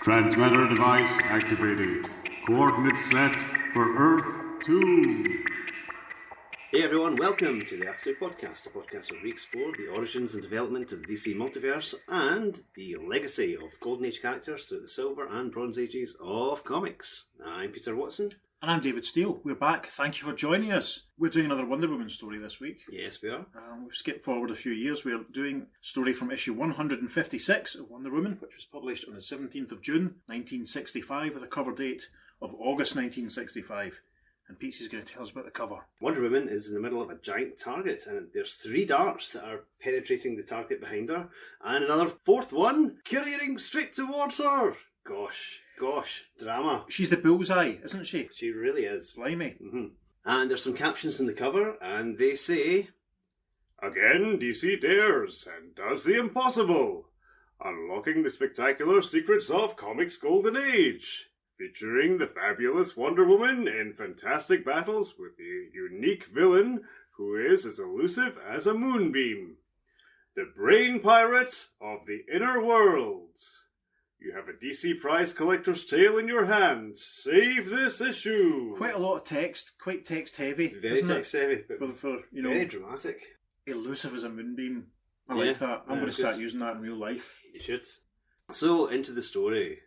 Transmitter device activated. Coordinates set for Earth 2. Hey everyone, welcome to the Earth 2 podcast, a podcast where we explore the origins and development of the DC multiverse and the legacy of Golden Age characters through the Silver and Bronze Ages of comics. I'm Peter Watson. And I'm David Steele. We're back. Thank you for joining us. We're doing another Wonder Woman story this week. Yes, we are. We've skipped forward a few years. We're doing a story from issue 156 of Wonder Woman, which was published on the 17th of June, 1965, with a cover date of August 1965. And Pete's going to tell us about the cover. Wonder Woman is in the middle of a giant target, and there's 3 darts that are penetrating the target behind her, and another 4th one careering straight towards her. Gosh, drama. She's the bullseye, isn't she? She really is. Slimy. Mm-hmm. And there's some captions in the cover, and they say, Again, DC dares and does the impossible. Unlocking the spectacular secrets of comics Golden Age. Featuring the fabulous Wonder Woman in fantastic battles with the unique villain who is as elusive as a moonbeam. The brain pirate of the inner worlds. You have a DC prize collector's tale in your hands. Save this issue. Quite a lot of text, quite text heavy. Very text heavy, but for very dramatic. Elusive as a moonbeam. I like that. I'm going to start using that in real life. You should. So, into the story.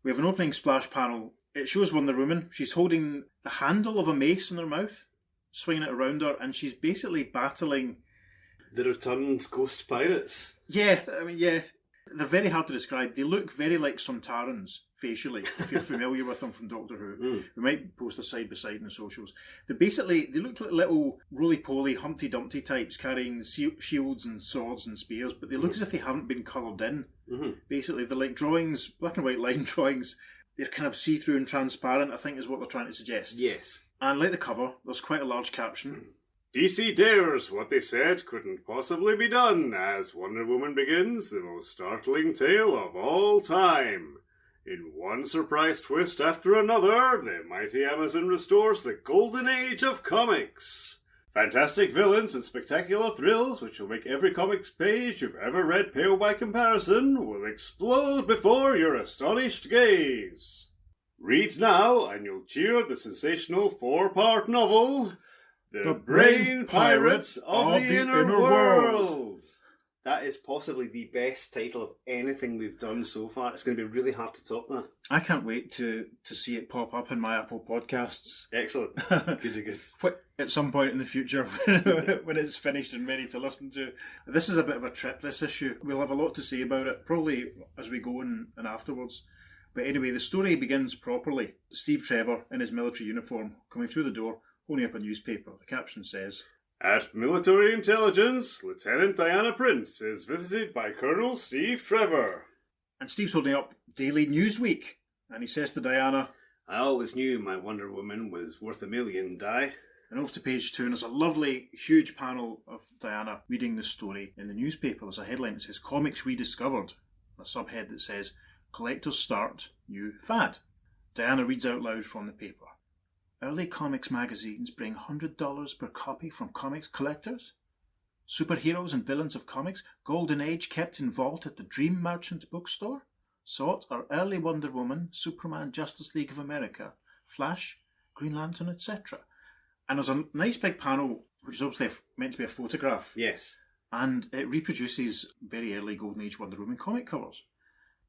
We have an opening splash panel. It shows Wonder Woman. She's holding the handle of a mace in her mouth, swinging it around her, and she's basically battling the returned ghost pirates. Yeah. They're very hard to describe. They look very like Sontarans facially, if you're familiar with them from Doctor Who. We might post a side by side in the socials. They look like little roly-poly Humpty Dumpty types carrying shields and swords and spears, but they look as if they haven't been coloured in. Basically, they're like drawings, black and white line drawings. They're kind of see-through and transparent, I think is what they're trying to suggest. Yes. And like the cover, there's quite a large caption. DC dares what they said couldn't possibly be done as Wonder Woman begins the most startling tale of all time. In one surprise twist after another, the mighty Amazon restores the golden age of comics. Fantastic villains and spectacular thrills which will make every comics page you've ever read pale by comparison will explode before your astonished gaze. Read now and you'll cheer the sensational 4-part novel... The Brain Pirates of the Inner Worlds. That is possibly the best title of anything we've done so far. It's going to be really hard to top that. I can't wait to see it pop up in my Apple Podcasts. Excellent. Good. At some point in the future when it's finished and ready to listen to. This is a bit of a trip, this issue. We'll have a lot to say about it, probably as we go and afterwards. But anyway, the story begins properly. Steve Trevor, in his military uniform, coming through the door, holding up a newspaper. The caption says, At Military Intelligence, Lieutenant Diana Prince is visited by Colonel Steve Trevor. And Steve's holding up Daily Newsweek. And he says to Diana, I always knew my Wonder Woman was worth $1 million, Di. And over to page 2, and there's a lovely, huge panel of Diana reading the story in the newspaper. There's a headline that says, Comics Rediscovered. A subhead that says, Collectors Start New Fad. Diana reads out loud from the paper. Early comics magazines bring $100 per copy from comics collectors. Superheroes and villains of comics, Golden Age kept in vault at the Dream Merchant bookstore. Sought are early Wonder Woman, Superman, Justice League of America, Flash, Green Lantern, etc. And there's a nice big panel, which is obviously meant to be a photograph. Yes. And it reproduces very early Golden Age Wonder Woman comic covers.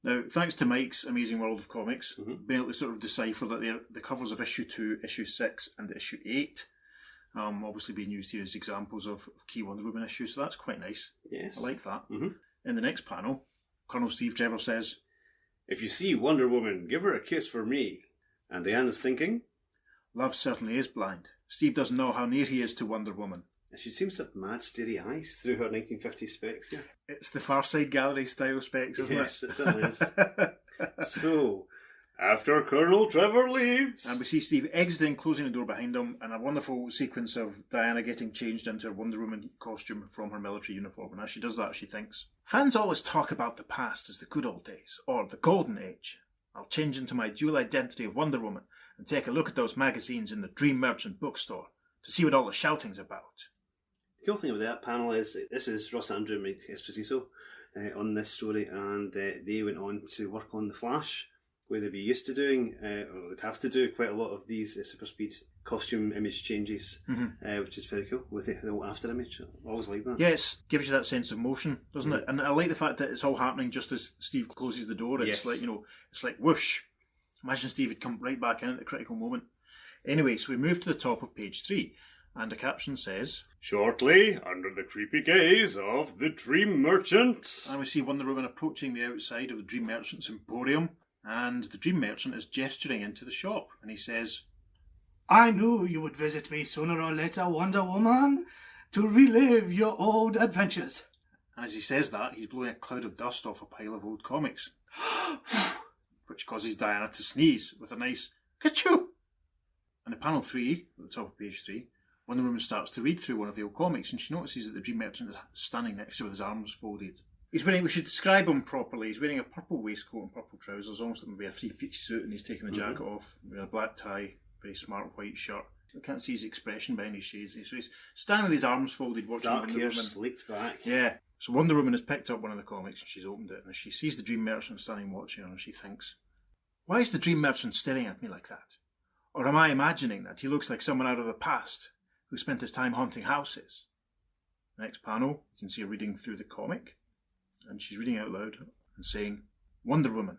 Now, thanks to Mike's Amazing World of Comics, being able to sort of decipher that they're the covers of issue 2, issue 6 and issue 8, obviously being used here as examples of key Wonder Woman issues, so that's quite nice. Yes. I like that. In the next panel, Colonel Steve Trevor says, If you see Wonder Woman, give her a kiss for me. And Diana's thinking, Love certainly is blind. Steve doesn't know how near he is to Wonder Woman. She seems to have mad, steady eyes through her 1950s specs here. It's the Far Side Gallery style specs, isn't it? Yes, it certainly is. So, after Colonel Trevor leaves... And we see Steve exiting, closing the door behind him, and a wonderful sequence of Diana getting changed into her Wonder Woman costume from her military uniform. And as she does that, she thinks, Fans always talk about the past as the good old days, or the golden age. I'll change into my dual identity of Wonder Woman and take a look at those magazines in the Dream Merchant bookstore to see what all the shouting's about. The cool thing about that panel is this is Ross Andrew and Mike Esposito on this story, and they went on to work on The Flash where they'd be used to doing, or they'd have to do quite a lot of these super speed costume image changes, which is very cool with the little after image. I always like that. Yeah, it gives you that sense of motion, doesn't it? And I like the fact that it's all happening just as Steve closes the door. It's like, it's like whoosh. Imagine Steve had come right back in at the critical moment. Anyway, so we move to the top of page 3, and the caption says, "Shortly, under the creepy gaze of the Dream Merchant." And we see Wonder Woman approaching the outside of the Dream Merchant's emporium, and the Dream Merchant is gesturing into the shop, and he says, "I knew you would visit me sooner or later, Wonder Woman, to relive your old adventures." And as he says that, he's blowing a cloud of dust off a pile of old comics, which causes Diana to sneeze with a nice ka-choo. And in panel 3, at the top of page 3, Wonder Woman starts to read through one of the old comics, and she notices that the Dream Merchant is standing next to her with his arms folded. We should describe him properly. He's wearing a purple waistcoat and purple trousers, almost like maybe a 3-piece suit, and he's taking the jacket off, with a black tie, very smart white shirt. I can't see his expression behind his shades. So he's standing with his arms folded, watching Dark Wonder hair Woman. slicked back. Yeah. So Wonder Woman has picked up one of the comics and she's opened it, and as she sees the Dream Merchant standing watching her, and she thinks, why is the Dream Merchant staring at me like that? Or am I imagining that he looks like someone out of the past who spent his time haunting houses? Next panel, you can see her reading through the comic, and she's reading out loud and saying, Wonder Woman,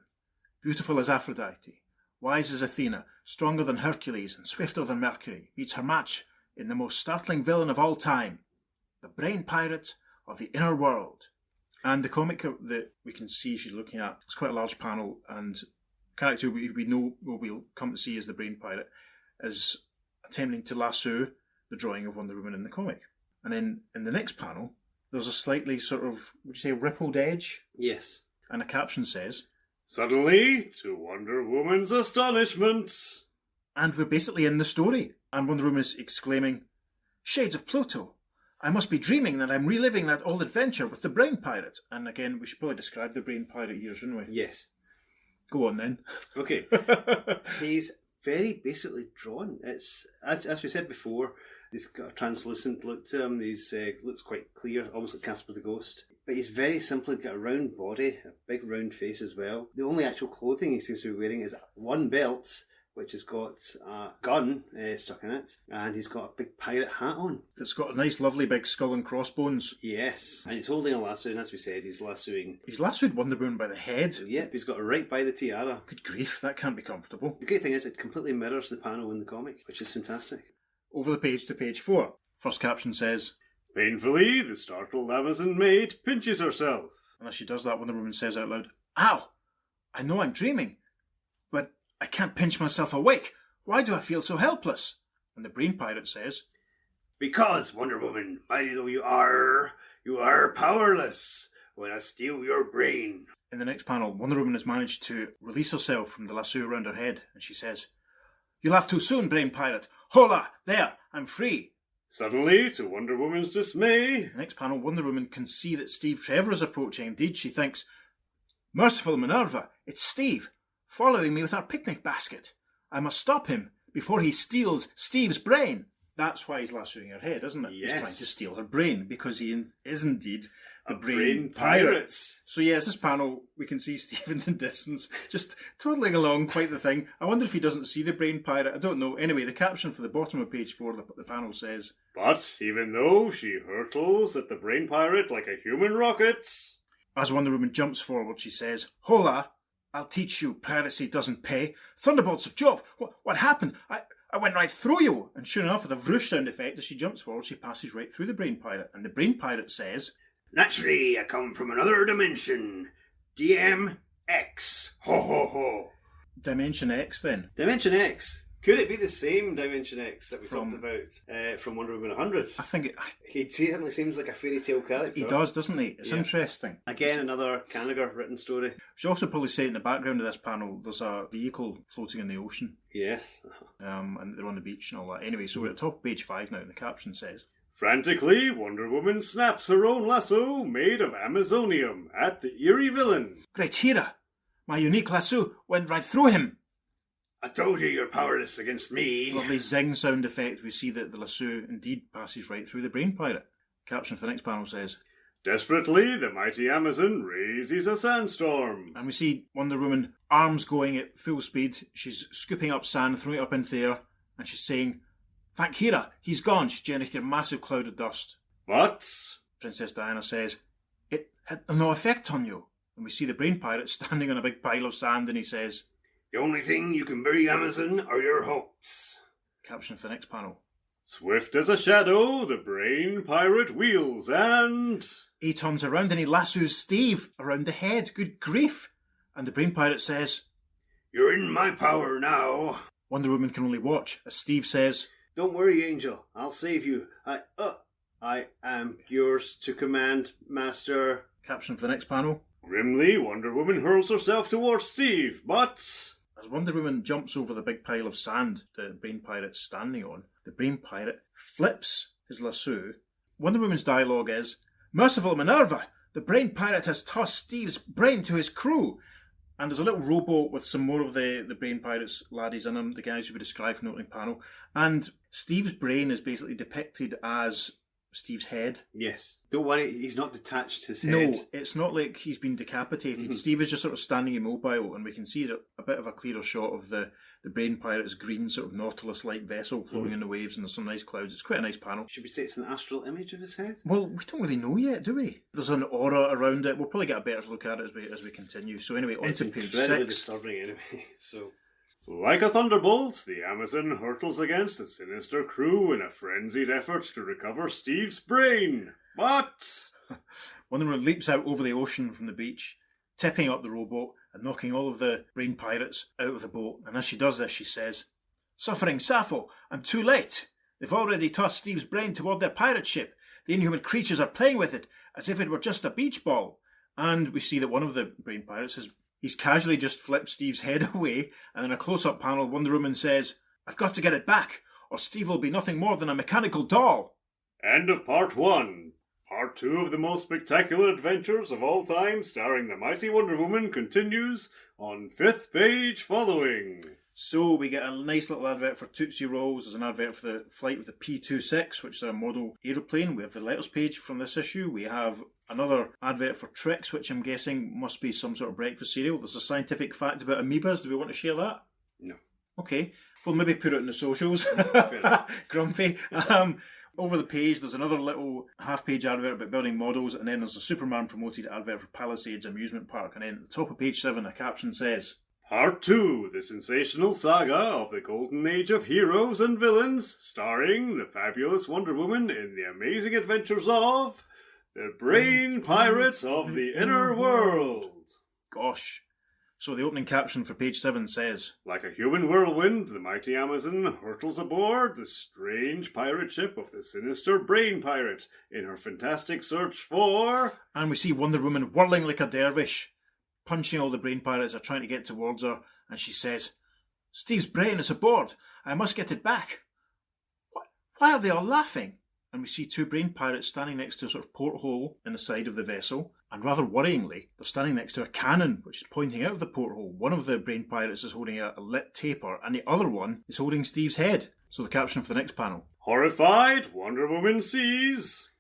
beautiful as Aphrodite, wise as Athena, stronger than Hercules and swifter than Mercury, meets her match in the most startling villain of all time, the brain pirate of the inner world. And the comic that we can see she's looking at, it's quite a large panel, and the character we know we'll come to see as the brain pirate is attempting to lasso the drawing of Wonder Woman in the comic. And then in the next panel, there's a slightly sort of, would you say, rippled edge? Yes. And a caption says, Suddenly, to Wonder Woman's astonishment. And we're basically in the story. And Wonder Woman is exclaiming, Shades of Pluto! I must be dreaming that I'm reliving that old adventure with the brain pirate. And again, we should probably describe the brain pirate here, shouldn't we? Yes. Go on then. Okay. He's very basically drawn. It's as we said before, he's got a translucent look to him. He's looks quite clear, almost like Casper the Ghost. But he's very simply got a round body, a big round face as well. The only actual clothing he seems to be wearing is one belt, which has got a gun stuck in it, and he's got a big pirate hat on. It's got a nice, lovely big skull and crossbones. Yes, and he's holding a lasso, and as we said, he's lassoing. He's lassoed Wonder Woman by the head. Yep, he's got her right by the tiara. Good grief, that can't be comfortable. The great thing is it completely mirrors the panel in the comic, which is fantastic. Over the page to page 4. First caption says, Painfully, the startled Amazon maid pinches herself. and as she does that, Wonder Woman says out loud, Ow! I know I'm dreaming, but I can't pinch myself awake. Why do I feel so helpless? And the brain pirate says, Because, Wonder Woman, mighty though you are powerless when I steal your brain. In the next panel, Wonder Woman has managed to release herself from the lasso around her head, and she says, You laughed too soon, brain pirate. Hola! There! I'm free! Suddenly, to Wonder Woman's dismay, The next panel, Wonder Woman can see that Steve Trevor is approaching. Indeed, she thinks, Merciful Minerva, it's Steve, following me with our picnic basket. I must stop him before he steals Steve's brain. That's why he's lassoing her head, isn't it? Yes. He's trying to steal her brain, because he is indeed the a brain pirate. So yes, this panel, we can see Steve in the distance, just toddling along, quite the thing. I wonder if he doesn't see the brain pirate. I don't know. Anyway, the caption for the bottom of page 4, the panel says, But even though she hurtles at the brain pirate like a human rocket, as Wonder Woman jumps forward, she says, Hola! I'll teach you piracy doesn't pay. Thunderbolts of Jove! What happened? I went right through you! And sure enough, with a vroosh sound effect, as she jumps forward, she passes right through the brain pirate. And the brain pirate says, Naturally, I come from another dimension. DMX. Ho ho ho. Dimension X then. Dimension X. Could it be the same Dimension X that we From- talked about from Wonder Woman 100? I think He certainly seems like a fairy tale character. he does, doesn't he? It's Yeah. interesting. Again, another Kanigher written story. We should also probably say in the background of this panel, there's a vehicle floating in the ocean, Yes. and they're on the beach and all that. Anyway, so we're at the top of page 5 now, and the caption says, frantically, Wonder Woman snaps her own lasso made of Amazonium at the eerie villain. Great Hera! My unique lasso went right through him! I told you you're powerless against me. Lovely zing sound effect. We see that the lasso indeed passes right through the brain pirate. Caption for the next panel says, Desperately, the mighty Amazon raises a sandstorm. And we see Wonder Woman, arms going at full speed. She's scooping up sand, throwing it up into the air, and she's saying, "Thank Hera, he's gone." She's generated a massive cloud of dust. But Princess Diana says, "It had no effect on you." And we see the brain pirate standing on a big pile of sand, and he says, The only thing you can bury, Amazon, are your hopes. caption for the next panel. swift as a shadow, the brain pirate wheels and... He turns around and he lassos Steve around the head. Good grief. And the brain pirate says, You're in my power now. Wonder Woman can only watch as Steve says, Don't worry, Angel. I'll save you. I am yours to command, Master. caption for the next panel. Grimly, Wonder Woman hurls herself towards Steve, but... As Wonder Woman jumps over the big pile of sand the brain pirate's standing on, the brain pirate flips his lasso. Wonder Woman's dialogue is, Merciful Minerva, the brain pirate has tossed Steve's brain to his crew. And there's a little rowboat with some more of the brain pirates laddies in them, the guys who we described from the opening panel. And Steve's brain is basically depicted as Steve's head. Yes. Don't worry, he's not detached his head. No, it's not like he's been decapitated. Steve is just sort of standing immobile, and we can see a bit of a clearer shot of the brain pirate's green sort of Nautilus-like vessel floating in the waves, and there's some nice clouds. It's quite a nice panel. Should we say it's an astral image of his head? Well, we don't really know yet, do we? There's an aura around it. We'll probably get a better look at it as we continue. So anyway, on It's to page incredibly 6. disturbing anyway. So Like a thunderbolt, the Amazon hurtles against a sinister crew in a frenzied effort to recover Steve's brain. But... Wonder Woman leaps out over the ocean from the beach, tipping up the rowboat and knocking all of the brain pirates out of the boat. And as she does this, she says, Suffering Sappho, I'm too late. They've already tossed Steve's brain toward their pirate ship. The inhuman creatures are playing with it as if it were just a beach ball. And we see that one of the brain pirates he's casually just flipped Steve's head away, and in a close-up panel, Wonder Woman says, I've got to get it back, or Steve will be nothing more than a mechanical doll. End of part 1. Part 2 of the most spectacular adventures of all time, starring the mighty Wonder Woman, continues on 5th page following. So we get a nice little advert for Tootsie Rolls. There's an advert for the flight of the P-26, which is a model aeroplane. We have the letters page from this issue. We have another advert for Trix, which I'm guessing must be some sort of breakfast cereal. There's a scientific fact about amoebas. Do we want to share that? No. Okay. We'll maybe put it in the socials. Grumpy. Over the page, there's another little half-page advert about building models, and then there's a Superman promoted advert for Palisades Amusement Park. And then at the top of page 7, a caption says, Part 2, the sensational saga of the golden age of heroes and villains, starring the fabulous Wonder Woman in the amazing adventures of the Brain Pirates of the Inner World. Gosh. So the opening caption for page 7 says, Like a human whirlwind, the mighty Amazon hurtles aboard the strange pirate ship of the sinister Brain Pirate in her fantastic search for... And we see Wonder Woman whirling like a dervish, punching all the brain pirates are trying to get towards her, and she says, Steve's brain is aboard. I must get it back. Why are they all laughing? And we see 2 brain pirates standing next to a sort of porthole in the side of the vessel, and rather worryingly, they're standing next to a cannon which is pointing out of the porthole. One of the brain pirates is holding a lit taper, and the other one is holding Steve's head. So the caption for the next panel. Horrified, Wonder Woman sees...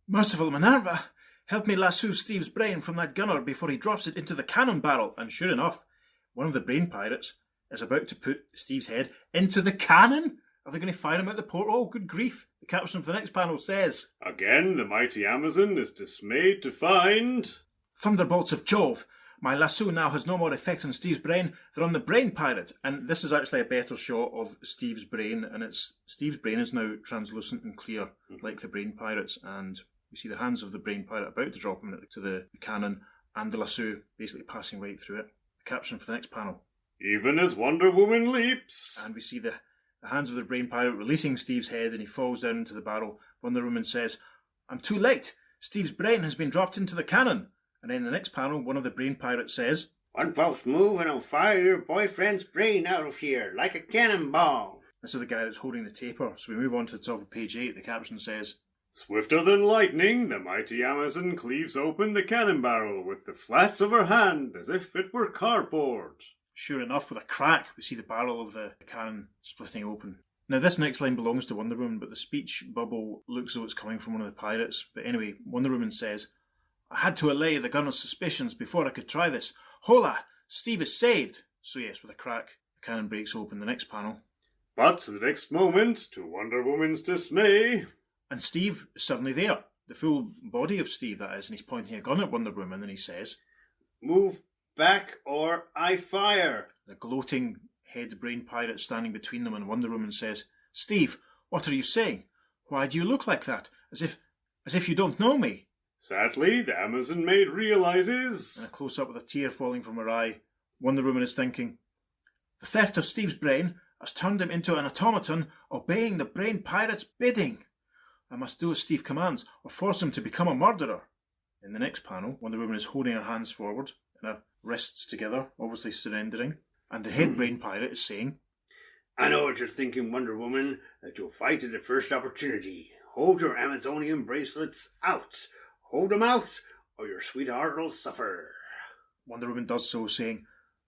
Merciful Minerva, help me lasso Steve's brain from that gunner before he drops it into the cannon barrel. And sure enough, one of the brain pirates is about to put Steve's head into the cannon. Are they going to fire him out the porthole? Good grief. The caption for the next panel says, Again, the mighty Amazon is dismayed to find... Thunderbolts of Jove. My lasso now has no more effect on Steve's brain than on the brain pirate. And this is actually a better shot of Steve's brain, and Steve's brain is now translucent and clear, like the brain pirate's, and we see the hands of the brain pirate about to drop him into the cannon, and the lasso basically passing right through it. The caption for the next panel. Even as Wonder Woman leaps... And we see the hands of the brain pirate releasing Steve's head, and he falls down into the barrel. Wonder Woman says, I'm too late. Steve's brain has been dropped into the cannon. And then the next panel, one of the brain pirates says, One false move and I'll fire your boyfriend's brain out of here like a cannonball. This is the guy that's holding the taper. So we move on to the top of page 8. The caption says, Swifter than lightning, the mighty Amazon cleaves open the cannon barrel with the flats of her hand as if it were cardboard. Sure enough, with a crack, we see the barrel of the cannon splitting open. Now, this next line belongs to Wonder Woman, but the speech bubble looks as though it's coming from one of the pirates. But anyway, Wonder Woman says, I had to allay the gunner's suspicions before I could try this. Hola! Steve is saved! So yes, with a crack, the cannon breaks open. The next panel. But the next moment, to Wonder Woman's dismay... And Steve is suddenly there. The full body of Steve, that is, and he's pointing a gun at Wonder Woman, and he says, "Move back or I fire." The gloating head brain pirate standing between them, and Wonder Woman says, "Steve, what are you saying? Why do you look like that? As if you don't know me?" Sadly, the Amazon maid realizes... And a close-up with a tear falling from her eye. Wonder Woman is thinking, "The theft of Steve's brain has turned him into an automaton obeying the brain pirate's bidding. I must do as Steve commands or force him to become a murderer." In the next panel, Wonder Woman is holding her hands forward and her wrists together, obviously surrendering. And the head brain pirate is saying, "I know what you're thinking, Wonder Woman, that you'll fight at the first opportunity. Hold your Amazonian bracelets out. Hold them out, or your sweetheart will suffer." Wonder Woman does so, saying,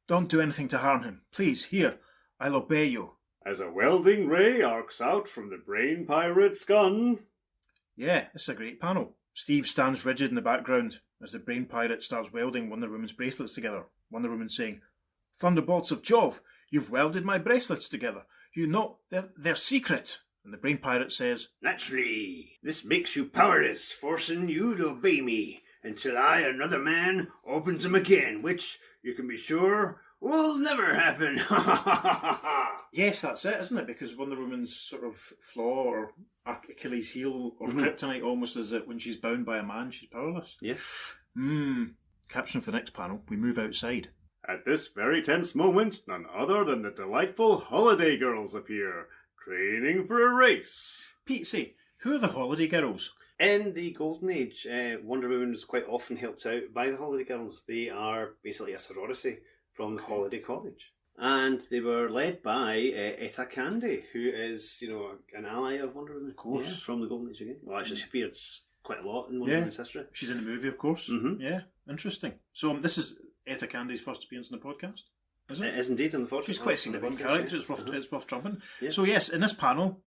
"Don't do anything to harm him. Please, here, I'll obey you." As a welding ray arcs out from the brain pirate's gun... Yeah, this is a great panel. Steve stands rigid in the background as the brain pirate starts welding Wonder Woman's bracelets together. Wonder Woman saying, "Thunderbolts of Jove, you've welded my bracelets together. You know, they're secret." And the brain pirate says, "Naturally, this makes you powerless, forcing you to obey me until I, another man, opens them again, which, you can be sure, will never happen." Yes, that's it, isn't it? Because Wonder Woman's sort of flaw or Achilles' heel or kryptonite almost is that when she's bound by a man, she's powerless. Yes. Caption for the next panel, we move outside. At this very tense moment, none other than the delightful Holiday Girls appear, training for a race. Pete, say, who are the Holiday Girls? In the Golden Age, Wonder Woman was quite often helped out by the Holiday Girls. They are basically a sorority from the Holiday College. And they were led by Etta Candy, who is, an ally of Wonder Woman. Of course. Yeah, from the Golden Age again. Well, actually, she appears quite a lot in Wonder Woman's history. She's in the movie, of course. Mm-hmm. Yeah, interesting. So this is Etta Candy's first appearance in the podcast, is it? It is indeed, unfortunately. She's quite a significant character. It's worth jumping. Yeah. So yes, in this panel,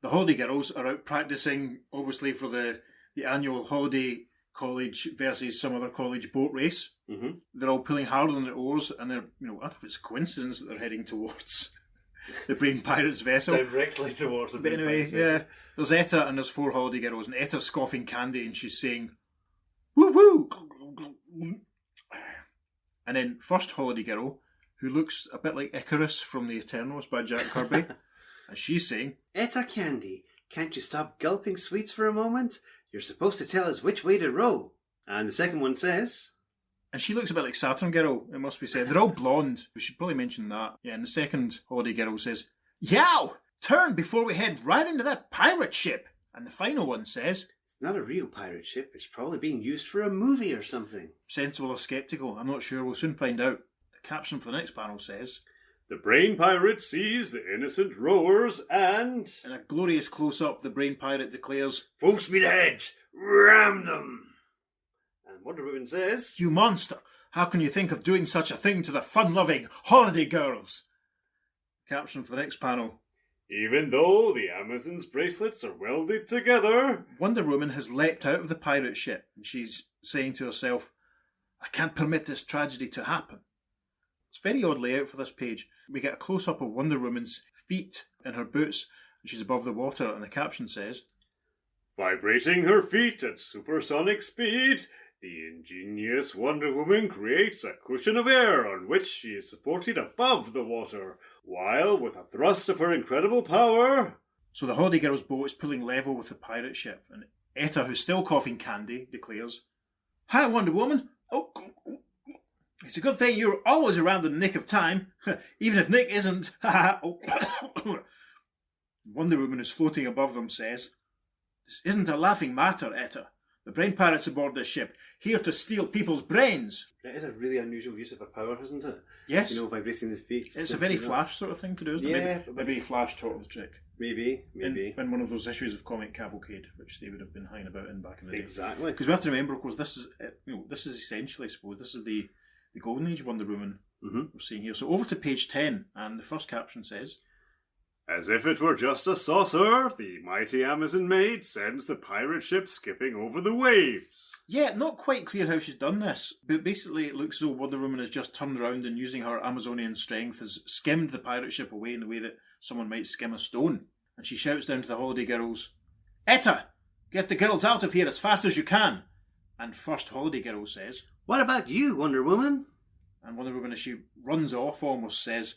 the Holiday Girls are out practising, obviously, for the annual Holiday College versus some other college boat race. Mm-hmm. They're all pulling hard on their oars, and they're, I don't know if it's a coincidence that they're heading towards the Brain Pirate's vessel. Directly towards the But anyway, yeah, there's Etta and there's 4 Holiday Girls, and Etta's scoffing candy, and she's saying, "Woo woo!" And then first Holiday Girl, who looks a bit like Icarus from The Eternals by Jack Kirby, and she's saying, "Etta Candy, can't you stop gulping sweets for a moment? You're supposed to tell us which way to row." And the second one says... And she looks a bit like Saturn Girl, it must be said. They're all blonde. We should probably mention that. Yeah, and the second Holiday Girl says, "Yow! Turn before we head right into that pirate ship." And the final one says, "It's not a real pirate ship. It's probably being used for a movie or something." sensible or sceptical, I'm not sure. We'll soon find out. The caption for the next panel says, The Brain Pirate sees the innocent rowers and... in a glorious close-up, the Brain Pirate declares, "Full speed ahead! Ram them!" And Wonder Woman says... "You monster! How can you think of doing such a thing to the fun-loving Holiday Girls?" Caption for the next panel, Even though the Amazon's bracelets are welded together... Wonder Woman has leapt out of the pirate ship, and she's saying to herself, "I can't permit this tragedy to happen." It's a very odd layout for this page. We get a close-up of Wonder Woman's feet in her boots, and she's above the water, and the caption says, Vibrating her feet at supersonic speed, the ingenious Wonder Woman creates a cushion of air on which she is supported above the water, while, with a thrust of her incredible power... So the Holiday Girl's boat is pulling level with the pirate ship, and Etta, who's still coughing candy, declares, "Hi, Wonder Woman. Oh, it's a good thing you're always around in the nick of time, even if Nick isn't." Wonder Woman, who's floating above them, says, "This isn't a laughing matter, Etta. The brain pirates aboard this ship, here to steal people's brains." It is a really unusual use of her power, isn't it? Yes. Vibrating the feet. It's a very Flash sort of thing to do, isn't it? Yeah. Maybe Flash taught the trick. Maybe. In one of those issues of Comic Cavalcade, which they would have been hanging about in back in the day. Exactly. Because we have to remember, of course, this is essentially, I suppose, this is the Golden Age Wonder Woman we're seeing here. So over to page 10, and the first caption says, As if it were just a saucer, the mighty Amazon maid sends the pirate ship skipping over the waves. Yeah, not quite clear how she's done this, but basically it looks as though Wonder Woman has just turned around and using her Amazonian strength has skimmed the pirate ship away in the way that someone might skim a stone. And she shouts down to the holiday girls, "Etta, get the girls out of here as fast as you can." And first holiday girl says, "What about you, Wonder Woman?" And Wonder Woman, as she runs off, almost says,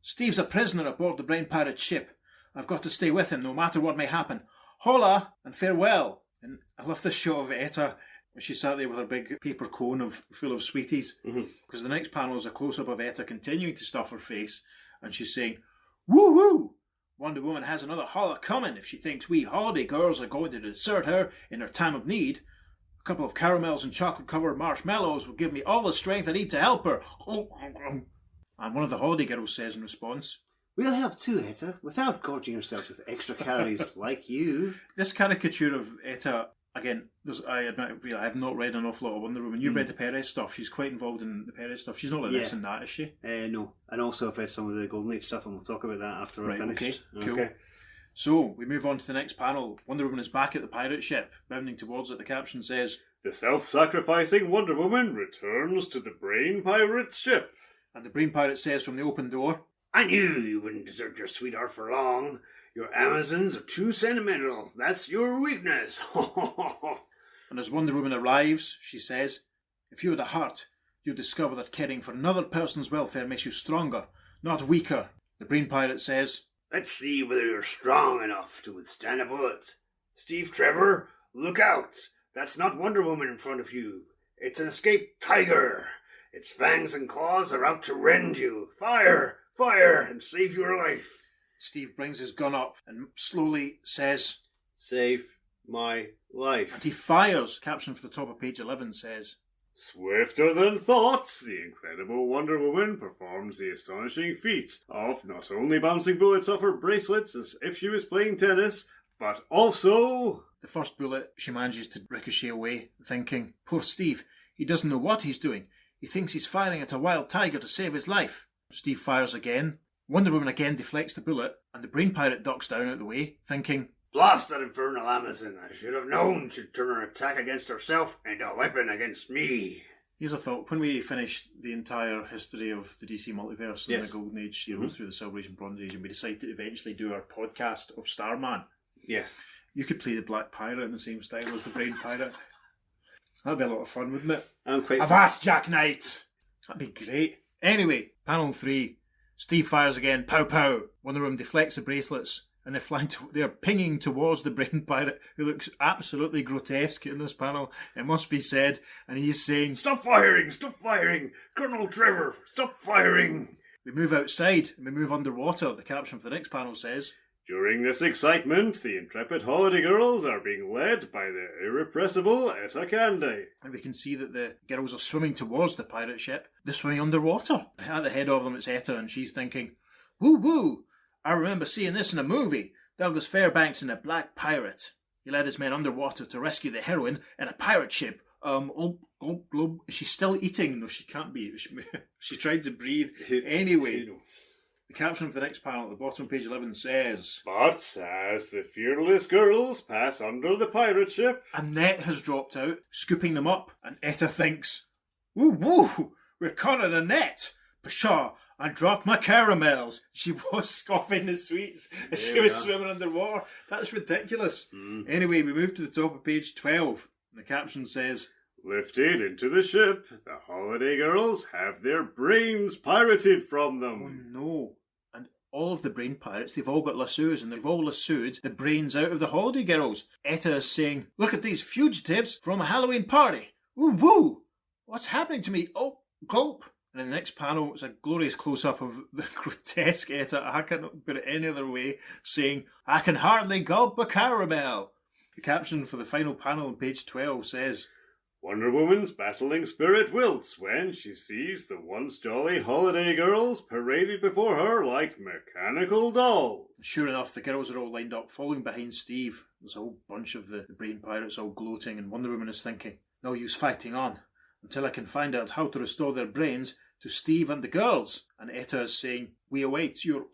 "Steve's a prisoner aboard the Brain Pirate ship. I've got to stay with him no matter what may happen. Hola and farewell." And I love this shot of Etta. She sat there with her big paper cone full of sweeties. Because the next panel is a close-up of Etta continuing to stuff her face. And she's saying, "Woo-hoo! Wonder Woman has another holler coming if she thinks we holiday girls are going to desert her in her time of need. A couple of caramels and chocolate-covered marshmallows will give me all the strength I need to help her." And one of the holiday girls says in response, "We'll help too, Etta, without gorging yourself with extra calories like you." This caricature of Etta, again, I admit, I have not read an awful lot of Wonder Woman. You've read the Perez stuff. She's quite involved in the Perez stuff. She's not like this and that, is she? No. And also I've read some of the Golden Age stuff, and we'll talk about that after we're finished. Okay, cool. So, we move on to the next panel. Wonder Woman is back at the pirate ship, bounding towards it. The caption says, "The self-sacrificing Wonder Woman returns to the Brain Pirate's ship." And the Brain Pirate says from the open door, "I knew you wouldn't desert your sweetheart for long. Your Amazons are too sentimental. That's your weakness." And as Wonder Woman arrives, she says, "If you had a heart, you'd discover that caring for another person's welfare makes you stronger, not weaker." The Brain Pirate says, "Let's see whether you're strong enough to withstand a bullet. Steve Trevor, look out. That's not Wonder Woman in front of you. It's an escaped tiger. Its fangs and claws are out to rend you. Fire! Fire! And save your life." Steve brings his gun up and slowly says, "Save my life." and he fires. Caption for the top of page 11 says, Swifter than thought, the incredible Wonder Woman performs the astonishing feat of not only bouncing bullets off her bracelets as if she was playing tennis, but also... The first bullet she manages to ricochet away, thinking, "Poor Steve, he doesn't know what he's doing. He thinks he's firing at a wild tiger to save his life." Steve fires again. Wonder Woman again deflects the bullet, and the Brain Pirate ducks down out of the way, thinking, "Blast that infernal Amazon. I should have known she'd turn her attack against herself into a weapon against me." Here's a thought. When we finished the entire history of the DC multiverse and the Golden Age heroes through the Silver Age and Bronze Age, and we decided to eventually do our podcast of Starman, Yes. you could play the Black Pirate in the same style as the Brain Pirate. That'd be a lot of fun, wouldn't it? I'm quite... Avast, Jack Knight! That'd be great. Anyway, panel 3. Steve fires again. Pow pow. Wonder Woman deflects the bracelets, and they're pinging towards the Brain Pirate, who looks absolutely grotesque in this panel, it must be said, and he's saying, "Stop firing! Stop firing! Colonel Trevor, stop firing!" We move outside, and we move underwater. The caption for the next panel says, During this excitement, the intrepid holiday girls are being led by the irrepressible Etta Candy. and we can see that the girls are swimming towards the pirate ship. They're swimming underwater. At the head of them, it's Etta, and she's thinking, "Woo woo! I remember seeing this in a movie. Douglas Fairbanks in The Black Pirate. He led his men underwater to rescue the heroine in a pirate ship. She's still eating. No, she can't be. She tried to breathe. Anyway, the caption for the next panel at the bottom of page 11 says, But as the fearless girls pass under the pirate ship, a net has dropped out, scooping them up, and Etta thinks, "Woo woo! We're caught in a net! Pshaw! I dropped my caramels." She was scoffing the sweets as she was swimming underwater. That's ridiculous. Anyway, we move to the top of page 12. And the caption says, lifted into the ship, the holiday girls have their brains pirated from them. "Oh no." And all of the brain pirates, they've all got lassos, and they've all lassoed the brains out of the holiday girls. Etta is saying, "Look at these fugitives from a Halloween party. Woo woo! What's happening to me? Oh, gulp." And in the next panel, it's a glorious close-up of the grotesque Etta, I can't put it any other way, saying, "I can hardly gulp a caramel." The caption for the final panel on page 12 says, Wonder Woman's battling spirit wilts when she sees the once jolly holiday girls paraded before her like mechanical dolls. Sure enough, the girls are all lined up, following behind Steve. There's a whole bunch of the brain pirates all gloating, and Wonder Woman is thinking, "No use fighting on until I can find out how to restore their brains to Steve and the girls." And Etta is saying, "We await your..."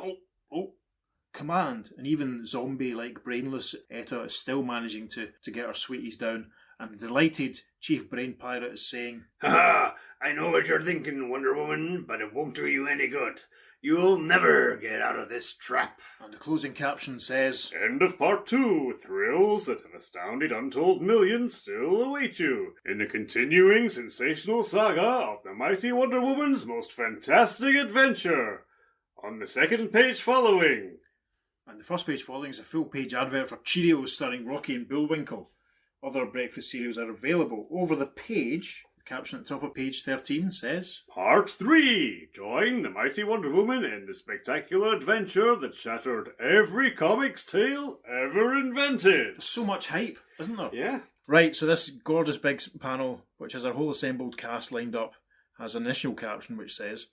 command. And even zombie-like brainless Etta is still managing to get her sweeties down. And the delighted Chief Brain Pirate is saying, Ha! I know what you're thinking, Wonder Woman, but it won't do you any good. You'll never get out of this trap. and the closing caption says, End of part 2. Thrills that have astounded untold millions still await you in the continuing sensational saga of the mighty Wonder Woman's most fantastic adventure. On the second page following. and the first page following is a full-page advert for Cheerios starring Rocky and Bullwinkle. Other breakfast cereals are available. Over the page, the caption at the top of page 13 says, Part 3. Join the mighty Wonder Woman in the spectacular adventure that shattered every comic's tale ever invented. there's so much hype, isn't there? Yeah. Right, so this gorgeous big panel, which has our whole assembled cast lined up, has an initial caption which says,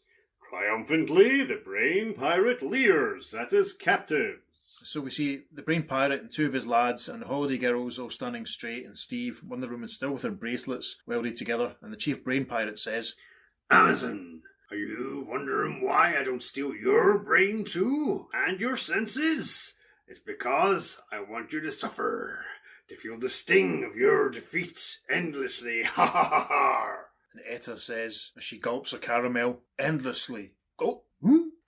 Triumphantly, the Brain Pirate leers at his captives. so we see the Brain Pirate and two of his lads and the Holiday Girls all standing straight, and Steve, Wonder Woman, still with her bracelets welded together, and the Chief Brain Pirate says, Amazon, are you wondering why I don't steal your brain too? And your senses? It's because I want you to suffer, to feel the sting of your defeat endlessly. Ha ha ha ha! and Etta says, as she gulps her caramel, endlessly. Gulp.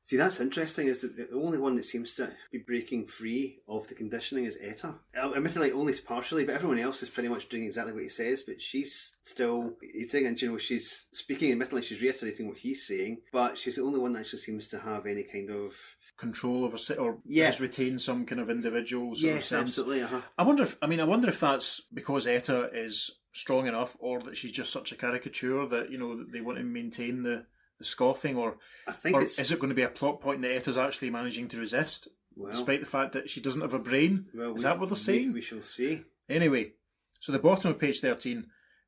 See, that's interesting, is that the only one that seems to be breaking free of the conditioning is Etta. Admittedly, only partially, but everyone else is pretty much doing exactly what he says, but she's still eating, and, she's speaking, admittedly, she's reiterating what he's saying, but she's the only one that actually seems to have any kind of Control over, or Yeah. has retained some kind of individual sort of yes, sense. absolutely. Uh-huh. I wonder if that's because Etta is strong enough, or that she's just such a caricature that that they want to maintain the scoffing, or I think it's is it going to be a plot point that Etta's actually managing to resist, well, despite the fact that she doesn't have a brain? Is that what they're saying? We shall see. Anyway, so the bottom of page 13, in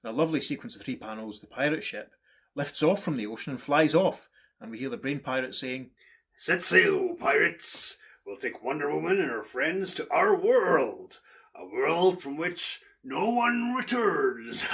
a lovely sequence of 3 panels, the pirate ship lifts off from the ocean and flies off, and we hear the Brain Pirate saying, Set sail, pirates! We'll take Wonder Woman and her friends to our world, a world from which no one returns.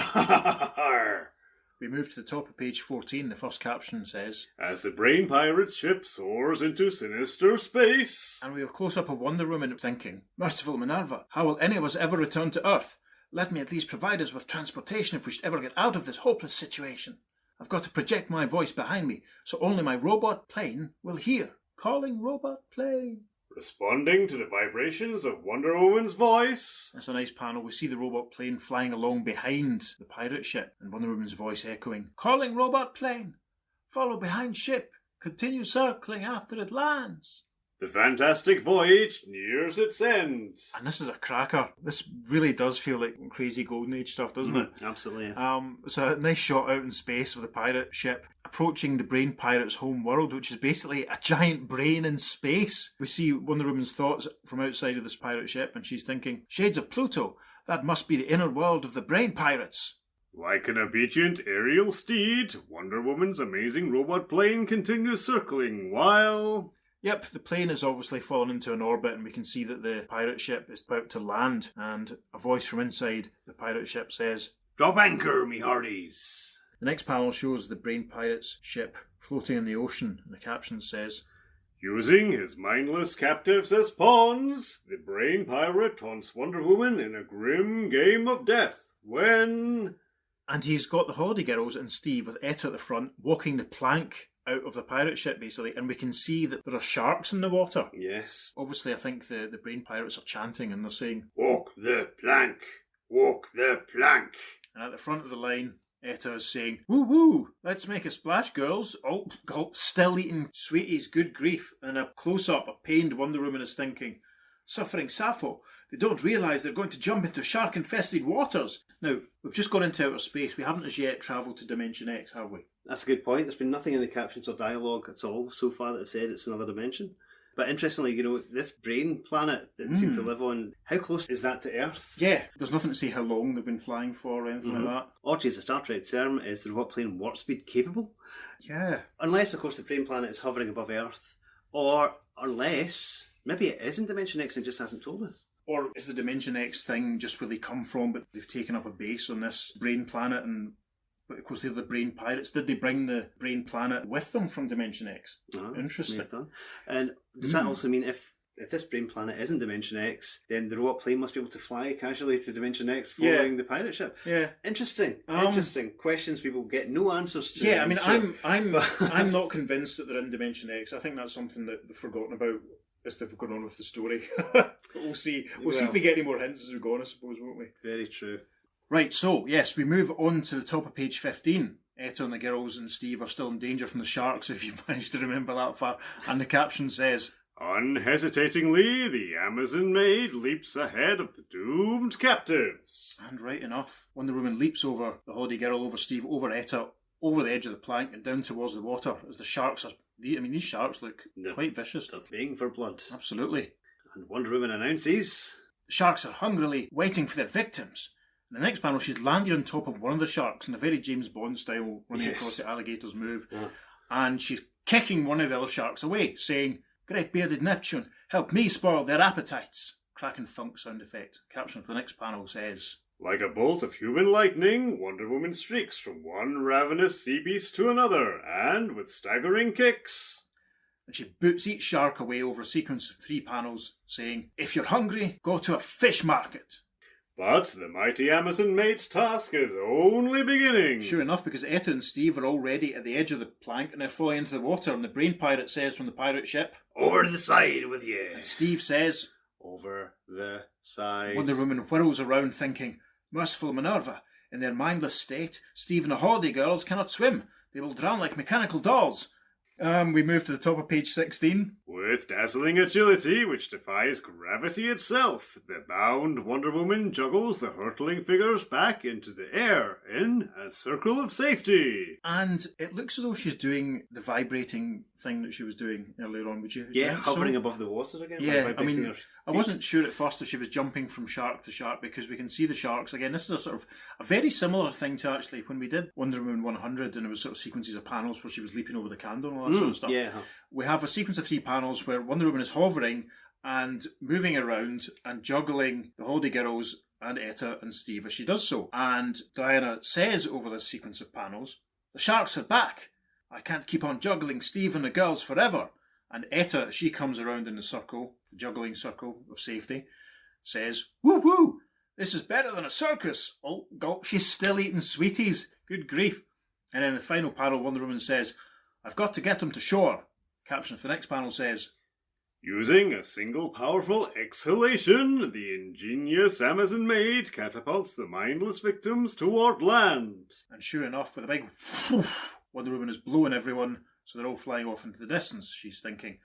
We move to the top of page 14. The first caption says, As the Brain Pirate's ship soars into sinister space. and we have a close-up of Wonder Woman thinking, Merciful Minerva, how will any of us ever return to Earth? Let me at least provide us with transportation if we should ever get out of this hopeless situation. I've got to project my voice behind me, so only my robot plane will hear. Calling robot plane. Responding to the vibrations of Wonder Woman's voice. That's a nice panel. We see the robot plane flying along behind the pirate ship, and Wonder Woman's voice echoing, Calling robot plane. Follow behind ship. Continue circling after it lands. The fantastic voyage nears its end. And this is a cracker. This really does feel like crazy Golden Age stuff, doesn't it? Absolutely. Yes. It's a nice shot out in space of the pirate ship approaching the Brain Pirate's home world, which is basically a giant brain in space. We see Wonder Woman's thoughts from outside of this pirate ship, and she's thinking, Shades of Pluto, that must be the inner world of the Brain Pirates. Like an obedient aerial steed, Wonder Woman's amazing robot plane continues circling while... Yep, the plane has obviously fallen into an orbit, and we can see that the pirate ship is about to land, and a voice from inside the pirate ship says, Drop anchor, me hearties. The next panel shows the Brain Pirate's ship floating in the ocean, and the caption says, Using his mindless captives as pawns, the Brain Pirate taunts Wonder Woman in a grim game of death when... And he's got the Holiday Girls and Steve with Etta at the front, walking the plank out of the pirate ship, basically, and we can see that there are sharks in the water. Yes. Obviously, I think the Brain Pirates are chanting, and they're saying, Walk the plank. Walk the plank. and at the front of the line, Etta is saying, Woo woo, let's make a splash, girls. Oh, gulp, still eating sweeties, good grief. And a close-up, a pained Wonder Woman is thinking, Suffering Sappho, they don't realise they're going to jump into shark-infested waters. Now, we've just gone into outer space. We haven't as yet travelled to Dimension X, have we? That's a good point. There's been nothing in the captions or dialogue at all so far that have said it's another dimension. But interestingly, this brain planet that they seem to live on, how close is that to Earth? Yeah, there's nothing to say how long they've been flying for or anything like that. Or to use a Star Trek term, is the robot plane warp speed capable? Yeah. Unless, of course, the brain planet is hovering above Earth. Or unless, maybe it is in Dimension X and just hasn't told us. Or is the Dimension X thing just where they come from, but they've taken up a base on this brain planet, but of course they're the Brain Pirates. Did they bring the brain planet with them from Dimension X? Interesting. And does that also mean if if this brain planet is in Dimension X, then the robot plane must be able to fly casually to Dimension X following the pirate ship. Yeah. Interesting. Interesting. Questions people get no answers to. Yeah, I mean, sure. I'm not convinced that they're in Dimension X. I think that's something that they've forgotten about as they've gone on with the story. But we'll see. We'll see if we get any more hints as we go on, I suppose, won't we? Very true. Right, so, yes, we move on to the top of page 15. Etta and the girls and Steve are still in danger from the sharks, if you've managed to remember that far. And the caption says, "Unhesitatingly, the Amazon maid leaps ahead of the doomed captives." And right enough, Wonder Woman leaps over the holiday girl, over Steve, over Etta, over the edge of the plank and down towards the water as the sharks are... these sharks look quite vicious. They're baying for blood. Absolutely. And Wonder Woman announces, the sharks are hungrily waiting for their victims. In the next panel, she's landed on top of one of the sharks in a very James Bond style, running across the alligator's move. Yeah. And she's kicking one of the other sharks away, saying, "Great bearded Neptune, help me spoil their appetites." Cracking thunk sound effect. Caption for the next panel says, "Like a bolt of human lightning, Wonder Woman streaks from one ravenous sea beast to another, and with staggering kicks..." And she boots each shark away over a sequence of 3 panels, saying, "If you're hungry, go to a fish market." But the mighty Amazon maid's task is only beginning. Sure enough, because Etta and Steve are already at the edge of the plank and they're falling into the water, and the brain pirate says from the pirate ship, "Over the side with you." And Steve says, "Over the side." Wonder Woman whirls around thinking, "Merciful Minerva, in their mindless state, Steve and the holiday girls cannot swim. They will drown like mechanical dolls." We move to the top of page 16. With dazzling agility which defies gravity itself, the bound Wonder Woman juggles the hurtling figures back into the air in a circle of safety. And it looks as though she's doing the vibrating thing that she was doing earlier on, would you? Yeah, hovering above the water again. Yeah, I mean, I wasn't sure at first if she was jumping from shark to shark, because we can see the sharks. Again, this is a sort of a very similar thing to actually when we did Wonder Woman 100 and it was sort of sequences of panels where she was leaping over the candle and all that sort of stuff. Yeah. We have a sequence of 3 panels where Wonder Woman is hovering and moving around and juggling the holiday girls and Etta and Steve as she does so. And Diana says over this sequence of panels, "The sharks are back. I can't keep on juggling Steve and the girls forever." And Etta, as she comes around in the circle, the juggling circle of safety, says, "Woo woo! This is better than a circus." Oh, gulp, she's still eating sweeties. Good grief. And in the final panel, Wonder Woman says, "I've got to get them to shore." Caption for the next panel says, "Using a single powerful exhalation, the ingenious Amazon maid catapults the mindless victims toward land." And sure enough, with a big whoosh, Wonder Woman is blowing everyone, so they're all flying off into the distance. She's thinking,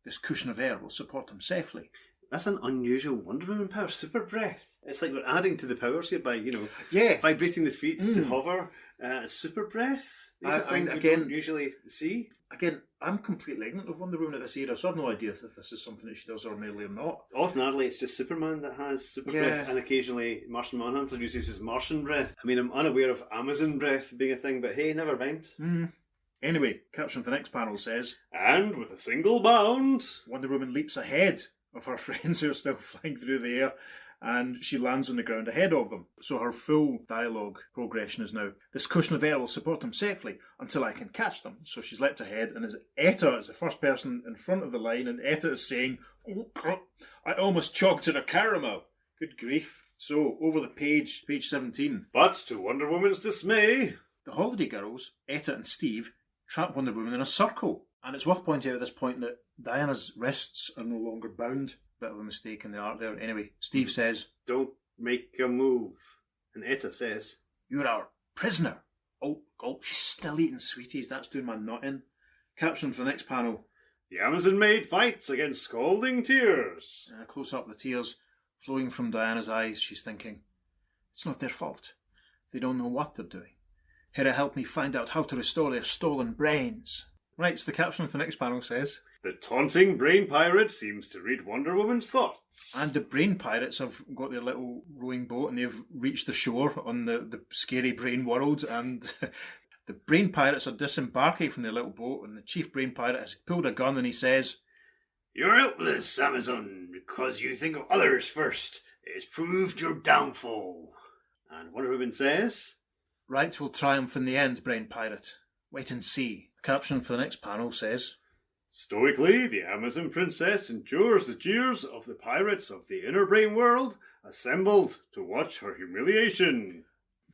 this cushion of air will support them safely. That's an unusual Wonder Woman power, super breath. It's like we're adding to the powers here by, vibrating the feet to hover. Super breath. These are things we don't usually see. Again, I'm completely ignorant of Wonder Woman at this era, so I have no idea if this is something that she does ordinarily or not. Ordinarily, it's just Superman that has super breath, and occasionally Martian Manhunter uses his Martian breath. I mean, I'm unaware of Amazon breath being a thing, but hey, never mind. Anyway, caption for the next panel says, "And with a single bound, Wonder Woman leaps ahead of her friends who are still flying through the air, and she lands on the ground ahead of them. So her full dialogue progression is now, this cushion of air will support them safely until I can catch them. So she's leapt ahead, and as Etta is the first person in front of the line, and Etta is saying, I almost choked to the caramel. Good grief. So, over the page 17. But to Wonder Woman's dismay, the holiday girls, Etta and Steve, trap Wonder Woman in a circle. And it's worth pointing out at this point that Diana's wrists are no longer bound. Bit of a mistake in the art there. Anyway, Steve says, "Don't make a move." And Etta says, "You're our prisoner." Oh, she's still eating sweeties. That's doing my nut in. Caption for the next panel. The Amazon maid fights against scalding tears. And a close up, the tears flowing from Diana's eyes. She's thinking, it's not their fault. They don't know what they're doing. Here to help me find out how to restore their stolen brains. Right, so the caption of the next panel says, the taunting brain pirate seems to read Wonder Woman's thoughts. And the brain pirates have got their little rowing boat and they've reached the shore on the scary brain world, and the brain pirates are disembarking from their little boat, and the chief brain pirate has pulled a gun and he says, "You're helpless, Amazon, because you think of others first. It has proved your downfall." And Wonder Woman says, "Right will triumph in the end, brain pirate. Wait and see." Caption for the next panel says, Stoically, the Amazon princess endures the jeers of the pirates of the inner brain world assembled to watch her humiliation.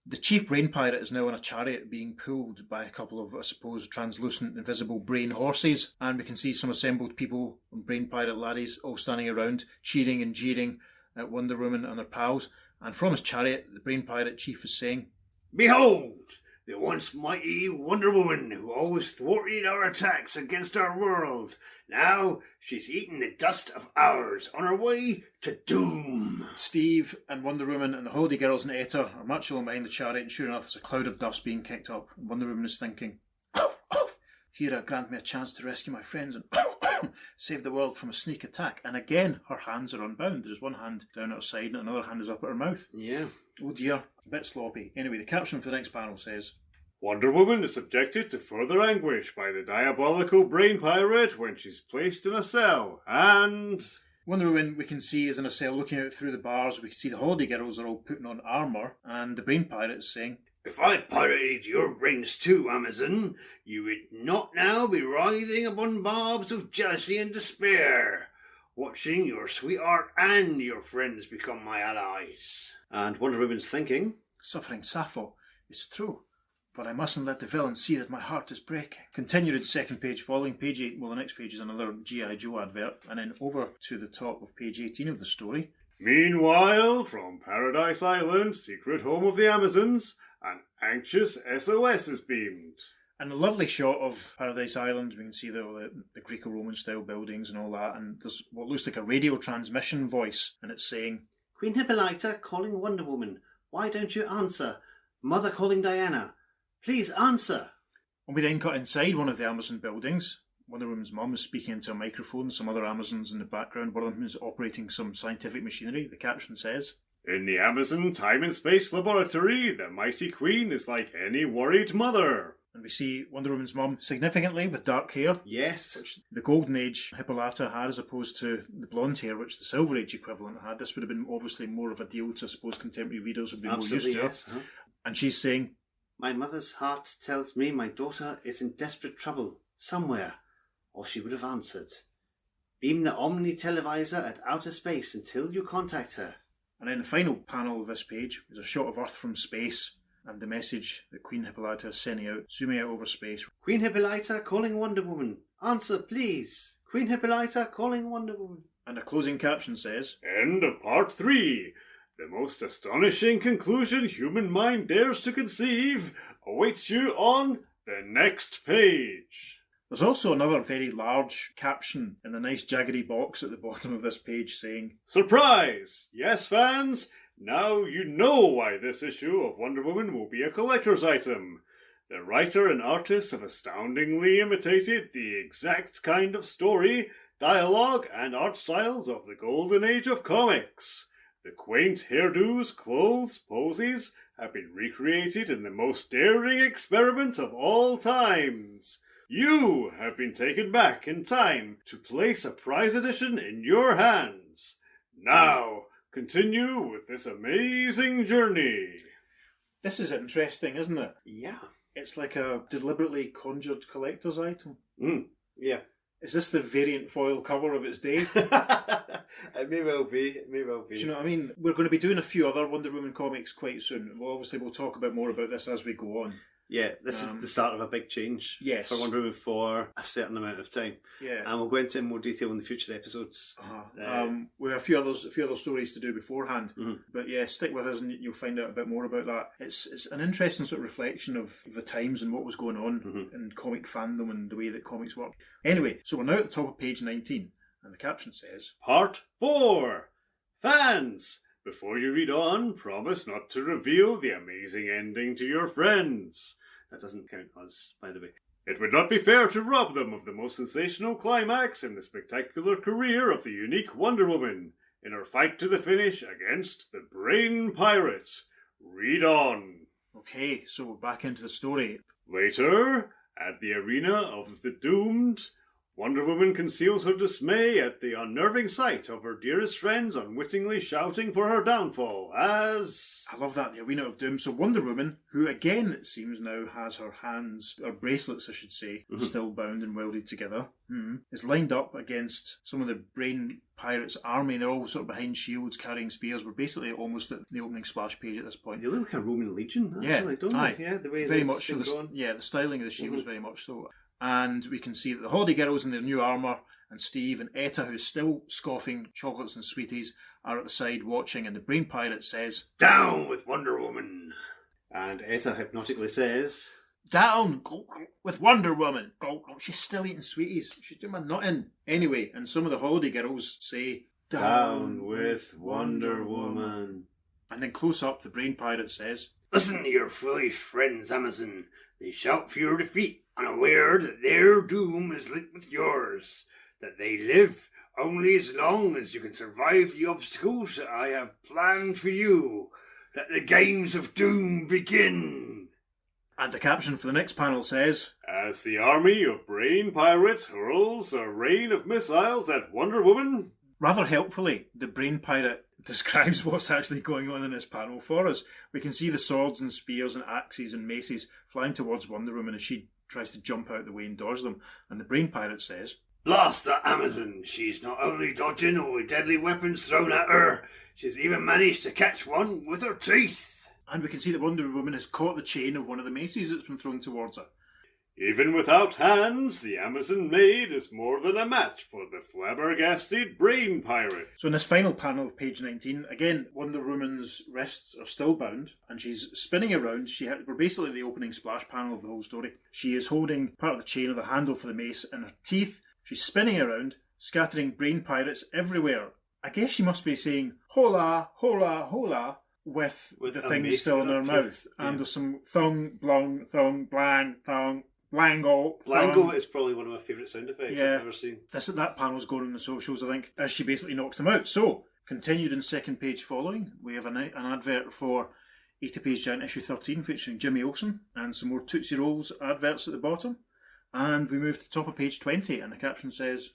The chief brain pirate is now on a chariot being pulled by a couple of, I suppose, translucent, invisible brain horses, and we can see some assembled people, brain pirate laddies, all standing around, cheering and jeering at Wonder Woman and their pals. And from his chariot, the brain pirate chief is saying, Behold, the once mighty Wonder Woman who always thwarted our attacks against our world. Now she's eating the dust of ours on her way to doom. Steve and Wonder Woman and the Holiday Girls and Etta are marching along behind the chariot, and sure enough there's a cloud of dust being kicked up. And Wonder Woman is thinking, Hera, grant me a chance to rescue my friends and save the world from a sneak attack. And again, her hands are unbound. There's one hand down at her side and another hand is up at her mouth. Yeah. Oh dear, a bit sloppy. Anyway, the caption for the next panel says, Wonder Woman is subjected to further anguish by the diabolical brain pirate when she's placed in a cell, and... Wonder Woman, we can see, is in a cell looking out through the bars. We can see the Holiday Girls are all putting on armour, and the brain pirate is saying, If I'd pirated your brains too, Amazon, you would not now be writhing upon barbs of jealousy and despair, watching your sweetheart and your friends become my allies. And Wonder Woman's thinking, Suffering Sappho, it's true, but I mustn't let the villain see that my heart is breaking. Continued at the second page, following page 8, well, the next page is another G.I. Joe advert, and then over to the top of page 18 of the story. Meanwhile, from Paradise Island, secret home of the Amazons, an anxious SOS is beamed. And a lovely shot of Paradise Island. We can see the Greco-Roman style buildings and all that, and there's what looks like a radio transmission voice, and it's saying, Queen Hippolyta calling Wonder Woman. Why don't you answer? Mother calling Diana. Please answer. And we then cut inside one of the Amazon buildings. Wonder Woman's mum is speaking into a microphone, some other Amazons in the background. One of them is operating some scientific machinery. The caption says, In the Amazon Time and Space Laboratory, the mighty queen is like any worried mother. And we see Wonder Woman's mum significantly with dark hair. Yes. Which the Golden Age Hippolyta had, as opposed to the blonde hair, which the Silver Age equivalent had. This would have been obviously more of a deal to, I suppose, contemporary readers would be more used to. Yes. Huh? And she's saying, My mother's heart tells me my daughter is in desperate trouble somewhere, or she would have answered. Beam the Omni televisor at outer space until you contact her. And then the final panel of this page is a shot of Earth from space and the message that Queen Hippolyta is sending out, zooming out over space. Queen Hippolyta calling Wonder Woman. Answer, please. Queen Hippolyta calling Wonder Woman. And a closing caption says, End of part 3. The most astonishing conclusion human mind dares to conceive awaits you on the next page. There's also another very large caption in the nice jaggedy box at the bottom of this page saying, Surprise! Yes, fans? Now you know why this issue of Wonder Woman will be a collector's item. The writer and artist have astoundingly imitated the exact kind of story, dialogue, and art styles of the golden age of comics. The quaint hairdos, clothes, poses have been recreated in the most daring experiment of all times. You have been taken back in time to place a prize edition in your hands. Now, continue with this amazing journey. This is interesting, isn't it? Yeah. It's like a deliberately conjured collector's item. Yeah. Is this the variant foil cover of its day? It may well be. It may well be. Do you know what I mean? We're going to be doing a few other Wonder Woman comics quite soon. We'll talk about more about this as we go on. Yeah, this is the start of a big change for Wonder Woman for a certain amount of time. Yeah, and we'll go into more detail in the future episodes. We have a few other stories to do beforehand, but yeah, stick with us and you'll find out a bit more about that. It's an interesting sort of reflection of the times and what was going on in comic fandom and the way that comics work. Anyway, so we're now at the top of page 19, and the caption says, Part 4. Fans! Before you read on, promise not to reveal the amazing ending to your friends. That doesn't count us, by the way. It would not be fair to rob them of the most sensational climax in the spectacular career of the unique Wonder Woman in her fight to the finish against the Brain Pirate. Read on. Okay, so back into the story. Later, at the arena of the doomed, Wonder Woman conceals her dismay at the unnerving sight of her dearest friends unwittingly shouting for her downfall as... I love that, the Arena of Doom. So Wonder Woman, who again it seems now has her hands, or bracelets I should say, still bound and welded together, is lined up against some of the Brain Pirates' army. They're all sort of behind shields, carrying spears. We're basically almost at the opening splash page at this point. They look like a Roman legion, actually, don't they? Yeah, the way very they much so. The styling of the shields very much so. And we can see that the Holiday Girls in their new armour, and Steve and Etta, who's still scoffing chocolates and sweeties, are at the side watching, and the Brain Pirate says, "Down with Wonder Woman!" And Etta hypnotically says, "Down with Wonder Woman!" She's still eating sweeties. She's doing my nutting. Anyway, and some of the Holiday Girls say, "Down with Wonder Woman!" And then close up, the Brain Pirate says, "Listen to your foolish friends, Amazon. They shout for your defeat, unaware that their doom is linked with yours, that they live only as long as you can survive the obstacles that I have planned for you. Let the games of doom begin." And the caption for the next panel says, "As the army of Brain Pirates hurls a rain of missiles at Wonder Woman..." Rather helpfully, the Brain Pirate describes what's actually going on in this panel for us. We can see the swords and spears and axes and maces flying towards Wonder Woman as she tries to jump out of the way and dodge them. And the Brain Pirate says, "Blast that Amazon. She's not only dodging all the deadly weapons thrown at her, she's even managed to catch one with her teeth." And we can see that Wonder Woman has caught the chain of one of the maces that's been thrown towards her. "Even without hands, the Amazon maid is more than a match for the flabbergasted Brain Pirate." So in this final panel of page 19, again, Wonder Woman's wrists are still bound, and she's spinning around. We're basically the opening splash panel of the whole story. She is holding part of the chain or the handle for the mace in her teeth. She's spinning around, scattering Brain Pirates everywhere. I guess she must be saying, "Hola, hola, hola," with the thing still in her mouth. Yeah. And there's some thong, blong, thong, blang, thong, Blango. Blango is probably one of my favourite sound effects I've ever seen. That panel's going on the socials, I think, as she basically knocks them out. So, continued in second page following, we have an advert for 80 Page Giant issue 13 featuring Jimmy Olsen and some more Tootsie Rolls adverts at the bottom. And we move to the top of page 20 and the caption says,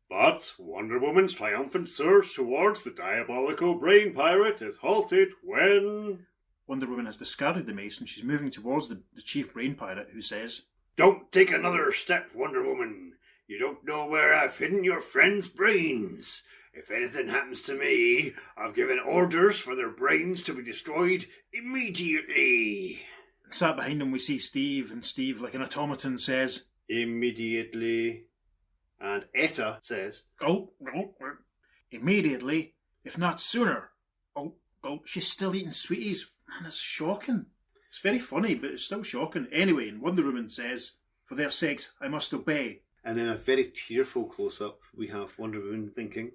"But Wonder Woman's triumphant surge towards the diabolical Brain Pirate is halted when..." Wonder Woman has discarded the mace and she's moving towards the chief Brain Pirate, who says, "Don't take another step, Wonder Woman. You don't know where I've hidden your friends' brains. If anything happens to me, I've given orders for their brains to be destroyed immediately." And sat behind him we see Steve, and Steve, like an automaton, says, "Immediately." And Etta says, "Oh, immediately, if not sooner." Oh, she's still eating sweeties. Man, that's shocking. It's very funny, but it's still shocking. Anyway, and Wonder Woman says, "For their sakes, I must obey." And in a very tearful close-up, we have Wonder Woman thinking,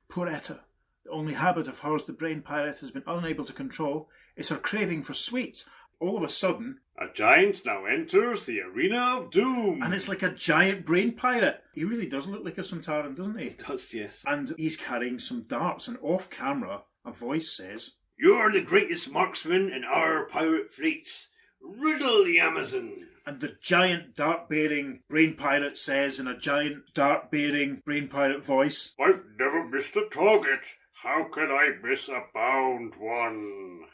"Poor Etta. The only habit of hers the Brain Pirate has been unable to control is her craving for sweets." All of a sudden, a giant now enters the Arena of Doom. And it's like a giant Brain Pirate. He really does look like a Sontaran, doesn't he? He does, yes. And he's carrying some darts, and off camera, a voice says, "You're the greatest marksman in our pirate fleets. Riddle the Amazon." And the giant dart-bearing Brain Pirate says in a giant dart-bearing Brain Pirate voice, "I've never missed a target. How can I miss a bound one?"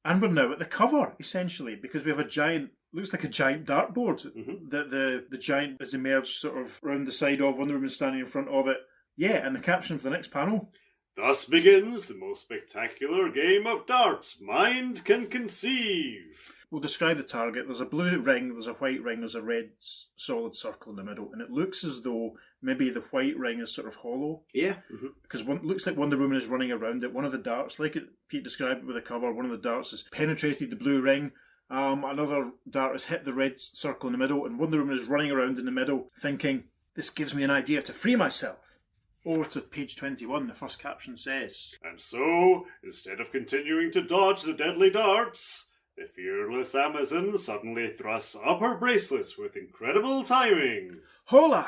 And we're now at the cover, essentially, because we have a giant, looks like a giant dartboard. Mm-hmm. The giant has emerged sort of round the side of, Wonder Woman standing in front of it. Yeah, and the caption for the next panel, "Thus begins the most spectacular game of darts mind can conceive." We'll describe the target. There's a blue ring, there's a white ring, there's a red solid circle in the middle, and it looks as though maybe the white ring is sort of hollow. Yeah. Because it looks like Wonder Woman is running around it. One of the darts, like Pete described it with the cover, one of the darts has penetrated the blue ring. Another dart has hit the red circle in the middle, and Wonder Woman is running around in the middle thinking, "This gives me an idea to free myself." Over to page 21, the first caption says, "And so, instead of continuing to dodge the deadly darts, the fearless Amazon suddenly thrusts up her bracelets with incredible timing." "Hola!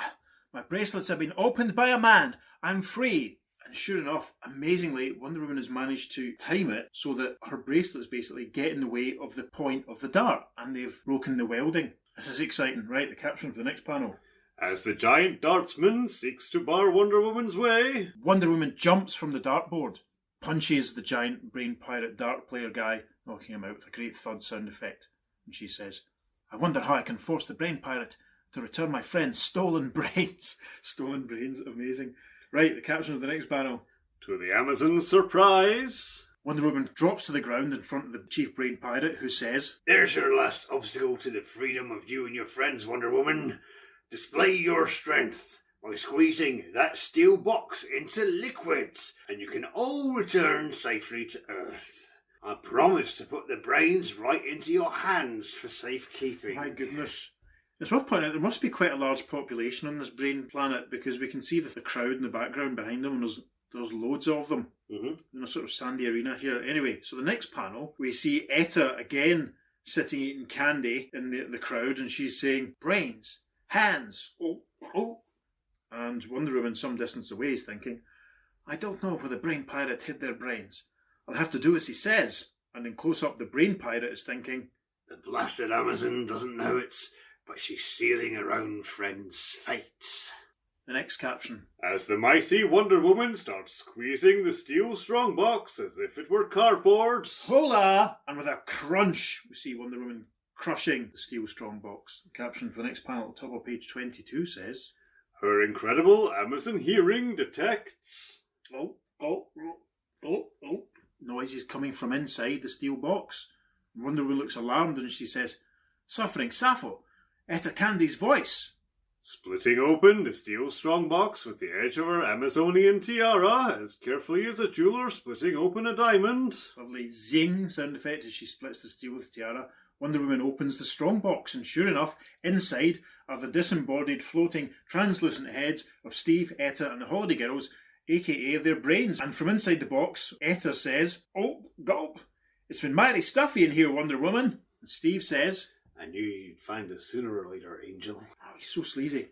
My bracelets have been opened by a man. I'm free." And sure enough, amazingly, Wonder Woman has managed to time it so that her bracelets basically get in the way of the point of the dart, and they've broken the welding. This is exciting. Right, the caption for the next panel. As the giant dartsman seeks to bar Wonder Woman's way, Wonder Woman jumps from the dartboard, punches the giant brain pirate dart player guy, knocking him out with a great thud sound effect. And she says, I wonder how I can force the brain pirate to return my friend's stolen brains. Stolen brains, amazing. Right, the caption of the next panel. to the Amazon's surprise, Wonder Woman drops to the ground in front of the chief brain pirate, who says, There's your last obstacle to the freedom of you and your friends, Wonder Woman. Display your strength by squeezing that steel box into liquid, and you can all return safely to Earth. I promise to put the brains right into your hands for safekeeping. my goodness. It's worth pointing out there must be quite a large population on this brain planet, because we can see the crowd in the background behind them, and there's loads of them in a sort of sandy arena here. Anyway, so the next panel, we see Etta again sitting eating candy in the crowd, and she's saying, brains, hands, oh. And Wonder Woman, some distance away, is thinking, I don't know where the brain pirate hid their brains. I'll have to do as he says. And in close-up, the brain pirate is thinking, The blasted Amazon doesn't know it, but she's sealing her own friend's fate. the next caption, as the mighty Wonder Woman starts squeezing the steel strongbox as if it were cardboard. Hola! And with a crunch, we see Wonder Woman crushing the steel strongbox. The caption for the next panel at the top of page 22 says, Her incredible Amazon hearing detects. oh. Noises coming from inside the steel box. Wonder Woman looks alarmed and she says, Suffering Sappho, Etta Candy's voice. Splitting open the steel strongbox with the edge of her Amazonian tiara as carefully as a jeweler splitting open a diamond. Lovely zing sound effect as she splits the steel with the tiara. Wonder Woman opens the strongbox, and sure enough, inside are the disembodied, floating, translucent heads of Steve, Etta, and the Holiday Girls, aka their brains. And from inside the box, Etta says, Oh, gulp, it's been mighty stuffy in here, Wonder Woman. And Steve says, I knew you'd find us sooner or later, Angel. Oh, he's so sleazy.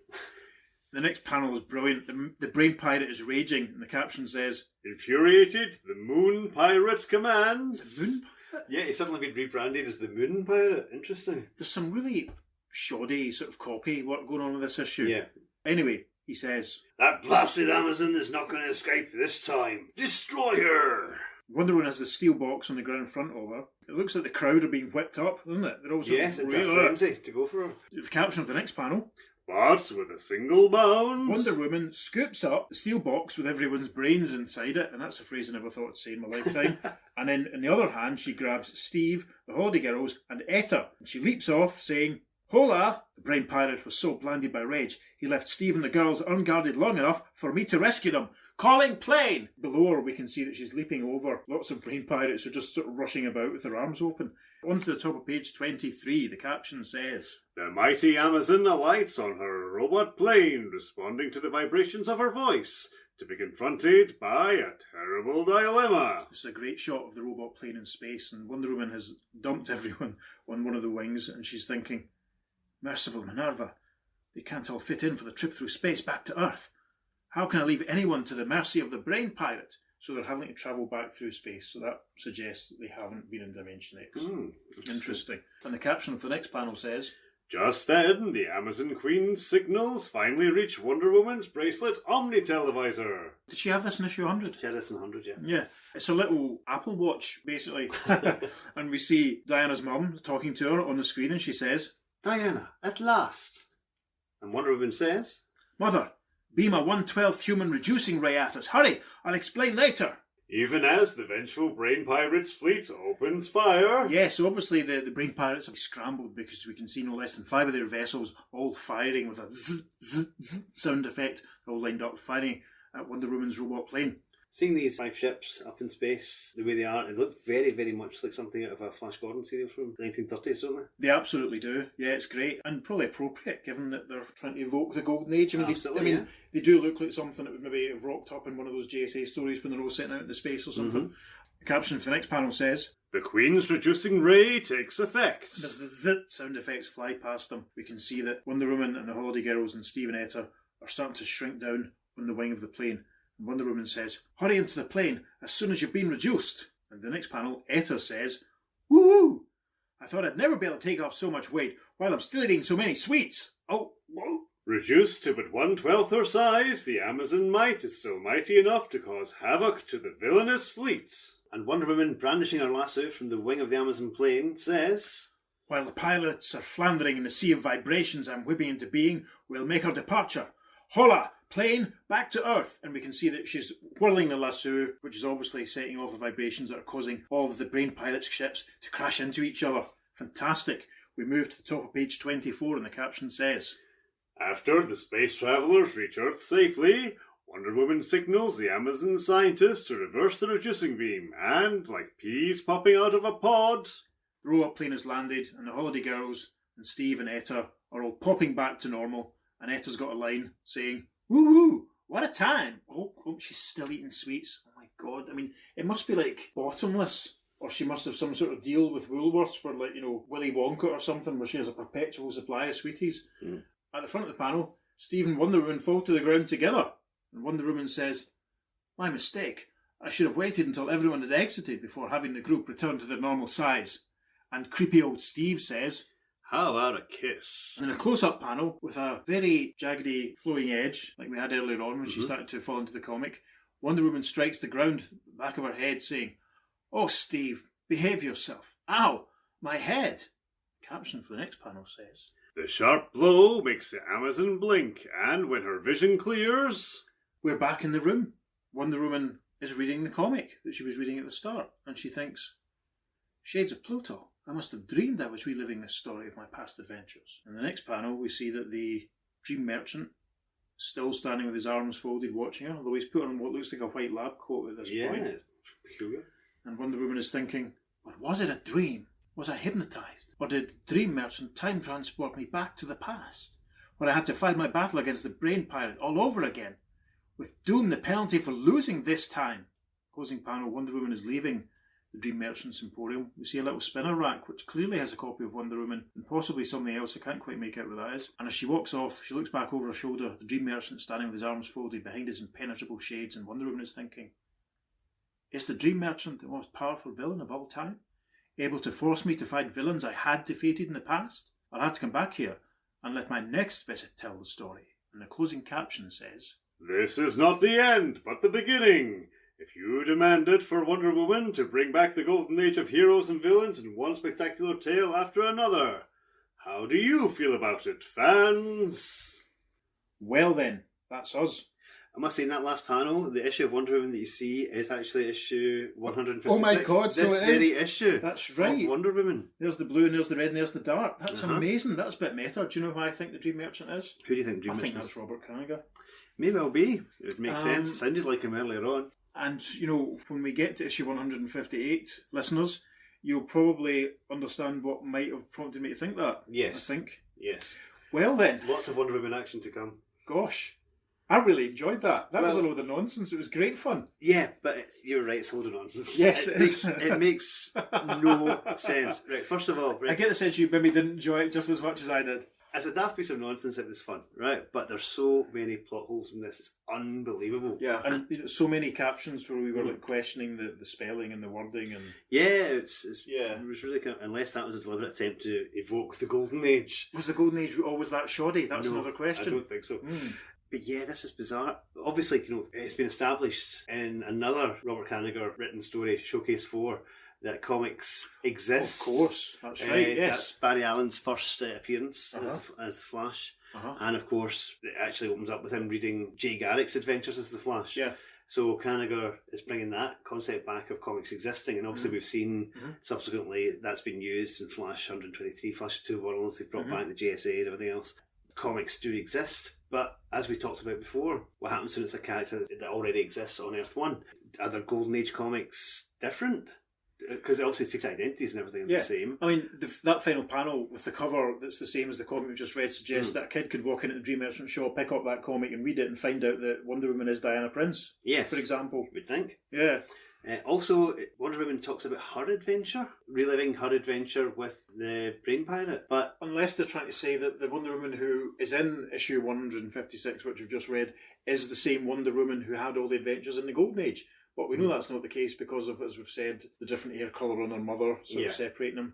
The next panel is brilliant. The brain pirate is raging, and the caption says, Infuriated, the Moon Pirate commands. The moon pirate? Yeah, he's suddenly been rebranded as the Moon Pirate. Interesting. There's some really shoddy sort of copy work going on with this issue. Yeah. Anyway, he says, That blasted Amazon is not going to escape this time. Destroy her! Wonder Woman has the steel box on the ground in front of her. It looks like the crowd are being whipped up, doesn't it? They're all sort Yes, of it's a frenzy to go for him. The caption of the next panel, But with a single bound, Wonder Woman scoops up the steel box with everyone's brains inside it, and that's a phrase I never thought I'd say in my lifetime. And then, on the other hand, she grabs Steve, the Holiday Girls, and Etta, and she leaps off, saying, Hola! The brain pirate was so blinded by rage, he left Steve and the girls unguarded long enough for me to rescue them. Calling plane! Below her, we can see that she's leaping over lots of brain pirates who are just sort of rushing about with their arms open. On to the top of page 23, the caption says, the mighty Amazon alights on her robot plane, responding to the vibrations of her voice, to be confronted by a terrible dilemma. It's a great shot of the robot plane in space, and Wonder Woman has dumped everyone on one of the wings, and she's thinking, Merciful Minerva, they can't all fit in for the trip through space back to Earth. How can I leave anyone to the mercy of the brain pirate? So they're having to travel back through space, so that suggests that they haven't been in Dimension X. Interesting. And the caption for the next panel says, Just then, the Amazon Queen's signals finally reach Wonder Woman's bracelet omni-televisor. Did she have this in issue 100? She had this in 100, yeah. Yeah, it's a little Apple Watch, basically. And we see Diana's mum talking to her on the screen, and she says, Diana, at last. And Wonder Woman says, Mother, beam a 1/12th human reducing ray at us. Hurry, I'll explain later. Even as the vengeful Brain Pirates fleet opens fire. Yeah, so obviously the brain pirates have scrambled because we can see no less than 5 of their vessels all firing with a zzz, zzz, zzz sound effect, all lined up firing at Wonder Woman's robot plane. seeing these 5 ships up in space, the way they are, it look very, very much like something out of a Flash Gordon serial from the 1930s, don't they? They absolutely do. Yeah, it's great. And probably appropriate, given that they're trying to evoke the Golden Age. Absolutely, yeah. They do look like something that would maybe have rocked up in one of those JSA stories when they're all sitting out in the space or something. The caption for the next panel says, The Queen's reducing ray takes effect. as the zit sound effects fly past them, we can see that Wonder Woman and the Holiday Girls and Steve and Etta are starting to shrink down on the wing of the plane. And Wonder Woman says, Hurry into the plane as soon as you've been reduced. And the next panel, Etta says, Woohoo! I thought I'd never be able to take off so much weight while I'm still eating so many sweets. Oh, whoa. Reduced to but 1/12 her size, the Amazon might is still mighty enough to cause havoc to the villainous fleet. And Wonder Woman, brandishing her lasso from the wing of the Amazon plane, says, While the pilots are floundering in the sea of vibrations I'm whipping into being, we'll make our departure. Hola! Plane, back to Earth. And we can see that she's whirling the lasso, which is obviously setting off the vibrations that are causing all of the brain pilots' ships to crash into each other. Fantastic. We move to the top of page 24 and the caption says, After the space travelers reach Earth safely, Wonder Woman signals the Amazon scientists to reverse the reducing beam, and, like peas popping out of a pod, the robot plane has landed, and the Holiday Girls and Steve and Etta are all popping back to normal, and Etta's got a line saying, Woohoo! What a time! Oh, she's still eating sweets. Oh my god. I mean, it must be like bottomless. Or she must have some sort of deal with Woolworths for, like, Willy Wonka or something, where she has a perpetual supply of sweeties. Mm. At the front of the panel, Steve and Wonder Woman fall to the ground together. And Wonder Woman says, My mistake. I should have waited until everyone had exited before having the group return to their normal size. And creepy old Steve says, How about a kiss? and in a close-up panel, with a very jaggedy flowing edge, like we had earlier on when she started to fall into the comic, Wonder Woman strikes the ground at the back of her head saying, Oh, Steve, behave yourself. Ow, my head. The caption for the next panel says, the sharp blow makes the Amazon blink, and when her vision clears, We're back in the room. Wonder Woman is reading the comic that she was reading at the start, and she thinks, Shades of Pluto. I must have dreamed I was reliving this story of my past adventures. In the next panel, we see that the Dream Merchant is still standing with his arms folded watching her, although he's put on what looks like a white lab coat at this point. Yeah, peculiar. And Wonder Woman is thinking, but was it a dream? Was I hypnotised? Or did Dream Merchant time transport me back to the past, where I had to fight my battle against the brain pirate all over again, with doom the penalty for losing this time? Closing panel, Wonder Woman is leaving the Dream Merchant's Emporium. We see a little spinner rack, which clearly has a copy of Wonder Woman, and possibly something else. I can't quite make out what that is. And as she walks off, she looks back over her shoulder, the Dream Merchant standing with his arms folded behind his impenetrable shades, and Wonder Woman is thinking, Is the Dream Merchant the most powerful villain of all time? Able to force me to fight villains I had defeated in the past? I'll have to come back here and let my next visit tell the story. And the closing caption says, this is not the end, but the beginning. If you demanded for Wonder Woman to bring back the golden age of heroes and villains in one spectacular tale after another, how do you feel about it, fans? Well then, that's us. I must say, in that last panel, the issue of Wonder Woman that you see is actually issue 156. Oh my God, so this it very is. issue. That's right. Of Wonder Woman. There's the blue and there's the red and there's the dark. That's Uh-huh. amazing. That's a bit meta. Do you know who I think the Dream Merchant is? Who do you think Dream I think Merchant that's is? Robert Kanigher. May well be. It would make sense. It sounded like him earlier on. And, when we get to issue 158, listeners, you'll probably understand what might have prompted me to think that. Yes. I think. Yes. Well then, Lots of Wonder Woman action to come. gosh, I really enjoyed that. That was a Well- load of nonsense. It was great fun. Yeah, but you're right, it's a load of nonsense. Yes, it it makes, is. it makes no sense. Right, first of all, I right, get the sense you maybe didn't enjoy it just as much as I did. as a daft piece of nonsense, it was fun, right? But there's so many plot holes in this, it's unbelievable. Yeah, and so many captions where we were like questioning the spelling and the wording and Yeah, it's Yeah. It was really kind of, unless that was a deliberate attempt to evoke the golden age. was the golden age always that shoddy? That's No, another question. I don't think so. Mm. But yeah, this is bizarre. Obviously, it's been established in another Robert Kanigher written story, Showcase 4, that comics exist. Of course, that's right. Yes. That's Barry Allen's first appearance Uh-huh. as the Flash. Uh-huh. And of course, it actually opens up with him reading Jay Garrick's adventures as the Flash. Yeah. So Kanigher is bringing that concept back of comics existing, and obviously we've seen subsequently that's been used in Flash 123, Flash 2 Worlds. They've brought back the JSA and everything else. Comics do exist, but as we talked about before, what happens when it's a character that already exists on Earth 1? Are their Golden Age comics different? Because obviously secret identities and everything are the same. I mean, that final panel with the cover that's the same as the comic we just read suggests that a kid could walk into the Dream Merchant shop, pick up that comic and read it and find out that Wonder Woman is Diana Prince, Yes. for example. You would think. Yeah. Also, Wonder Woman talks about her adventure, reliving her adventure with the Brain Pirate. But Unless they're trying to say that the Wonder Woman who is in issue 156, which we've just read, is the same Wonder Woman who had all the adventures in the Golden Age. But we know that's not the case because of, as we've said, the different hair colour on her mother, sort of separating them.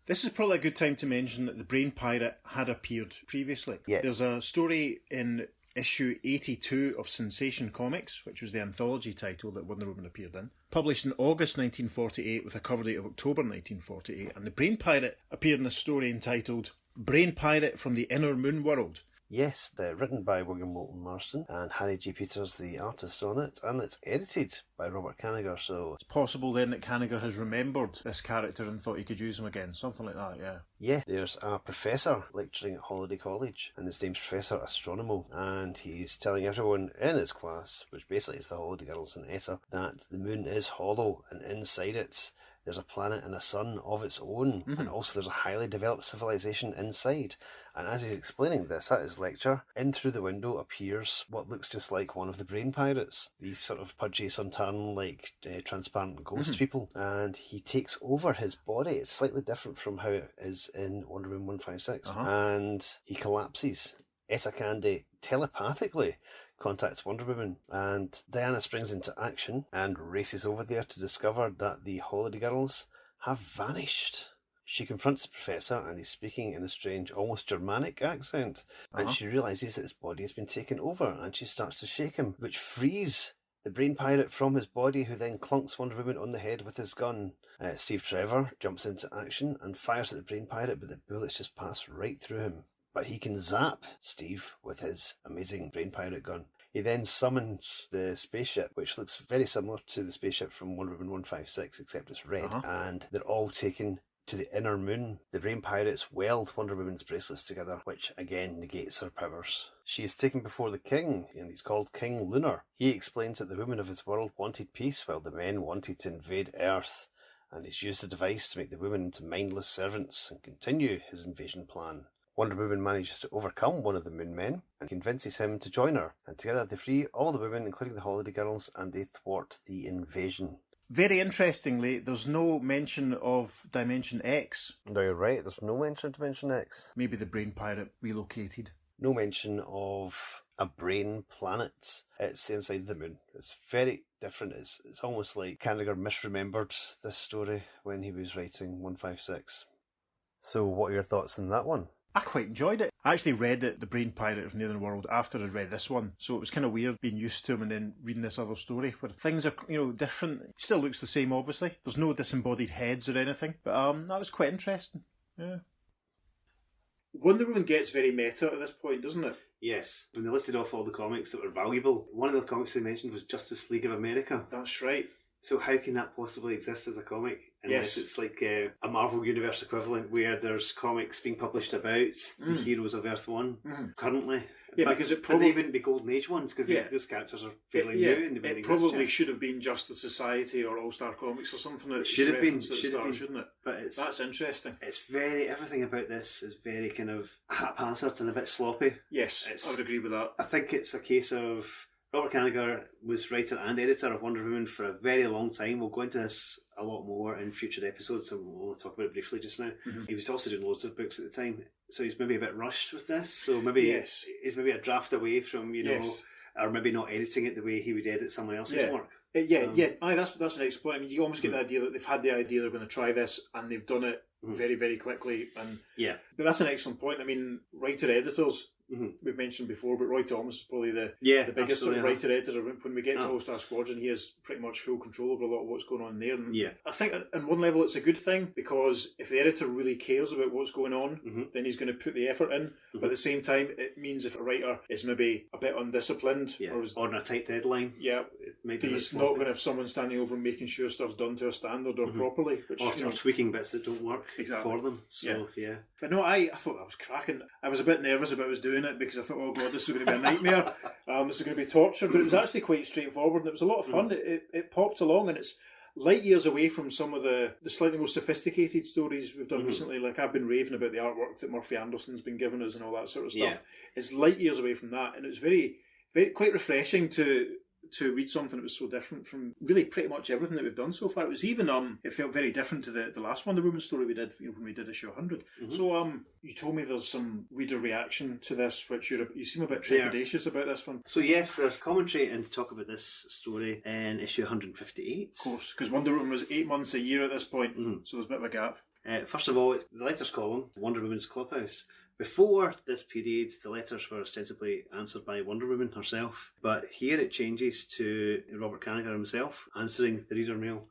This is probably a good time to mention that the Brain Pirate had appeared previously. Yeah. There's a story in issue 82 of Sensation Comics, which was the anthology title that Wonder Woman appeared in, published in August 1948 with a cover date of October 1948, and the Brain Pirate appeared in a story entitled Brain Pirate from the Inner Moon World. Yes, written by William Moulton Marston and Harry G. Peters, the artist on it, and it's edited by Robert Kanigher, so... It's possible then that Kanigher has remembered this character and thought he could use him again, something like that, yeah. Yeah, there's a professor lecturing at Holiday College, and his name's Professor Astronomo, and he's telling everyone in his class, which basically is the Holiday Girls and Etta, that the moon is hollow, and inside it there's a planet and a sun of its own, and also there's a highly developed civilization inside. And as he's explaining this at his lecture, in through the window appears what looks just like one of the Brain Pirates, these sort of pudgy, suntan-like transparent ghost people, and he takes over his body. It's slightly different from how it is in Wonder Woman 156, and he collapses. Etta Candy telepathically contacts Wonder Woman, and Diana springs into action and races over there to discover that the Holiday Girls have vanished. She confronts the professor, and he's speaking in a strange, almost Germanic accent, and she realises that his body has been taken over, and she starts to shake him, which frees the Brain Pirate from his body, who then clunks Wonder Woman on the head with his gun. Steve Trevor jumps into action and fires at the Brain Pirate, but the bullets just pass right through him. But he can zap Steve with his amazing Brain Pirate gun. He then summons the spaceship, which looks very similar to the spaceship from Wonder Woman 156, except it's red, and they're all taken to the inner moon. The Brain Pirates weld Wonder Woman's bracelets together, which again negates her powers. She is taken before the king, and he's called King Lunar. He explains that the women of his world wanted peace, while the men wanted to invade Earth, and he's used a device to make the women into mindless servants and continue his invasion plan. Wonder Woman manages to overcome one of the Moon Men and convinces him to join her, and together they free all the women, including the Holiday Girls, and they thwart the invasion. Very interestingly, there's no mention of Dimension X. No, you're right, there's no mention of Dimension X. Maybe the Brain Pirate relocated. No mention of a brain planet. It's the inside of the moon. It's very different. It's almost like Kanigher misremembered this story when he was writing 156. So what are your thoughts on that one? I quite enjoyed it. I actually read it, The Brain Pirate of Neither World, after I'd read this one, so it was kind of weird being used to him and then reading this other story where things are, different. It still looks the same, obviously. There's no disembodied heads or anything, but that was quite interesting. Yeah. Wonder Woman gets very meta at this point, doesn't it? Yes. When they listed off all the comics that were valuable, one of the comics they mentioned was Justice League of America. That's right. So how can that possibly exist as a comic? Unless it's like a Marvel Universe equivalent where there's comics being published about the heroes of Earth 1 currently. Yeah, but, because it probably... But they wouldn't be Golden Age ones because those characters are fairly new and they wouldn't exist probably yet. should have been Justice Society or All-Star Comics or something. That should have been, shouldn't it? But that's interesting. It's everything about this is very kind of haphazard and a bit sloppy. Yes, I would agree with that. I think it's a case of Robert Kanigher was writer and editor of Wonder Woman for a very long time. We'll go into this a lot more in future episodes, so we'll only talk about it briefly just now. He was also doing loads of books at the time, so he's maybe a bit rushed with this. So maybe he's maybe a draft away from, or maybe not editing it the way he would edit someone else's work. Aye, that's an excellent point. I mean, you almost get the idea that they've had the idea they're going to try this and they've done it very, very quickly. But that's an excellent point. I mean, writer-editors, we've mentioned before, but Roy Thomas is probably the biggest sort of writer-editor. When we get to All-Star Squadron, he has pretty much full control over a lot of what's going on there. And I think on one level it's a good thing, because if the editor really cares about what's going on, then he's going to put the effort in. But at the same time, it means if a writer is maybe a bit undisciplined or on a tight deadline, he's not going to have someone standing over and making sure stuff's done to a standard or properly. Or tweaking bits that don't work for them. So, But no, I thought that was cracking. I was a bit nervous about us doing it because I thought, oh God, this is going to be a nightmare. This is going to be torture. But it was actually quite straightforward and it was a lot of fun. It popped along, and it's light years away from some of the slightly more sophisticated stories we've done recently. Like, I've been raving about the artwork that Murphy Anderson's been giving us and all that sort of stuff. It's light years away from that, and it was very, very quite refreshing to read something that was so different from really pretty much everything that we've done so far. It was even it felt very different to the last Wonder Woman story we did when we did issue 100. So you told me there's some reader reaction to this, which you seem a bit trepidatious about this one. So yes, there's commentary and talk about this story in issue 158. Of course, because Wonder Woman was 8 months a year at this point, so there's a bit of a gap. First of all, it's the letters column, Wonder Woman's Clubhouse. Before this period, the letters were ostensibly answered by Wonder Woman herself, but here it changes to Robert Kanigher himself answering the reader mail.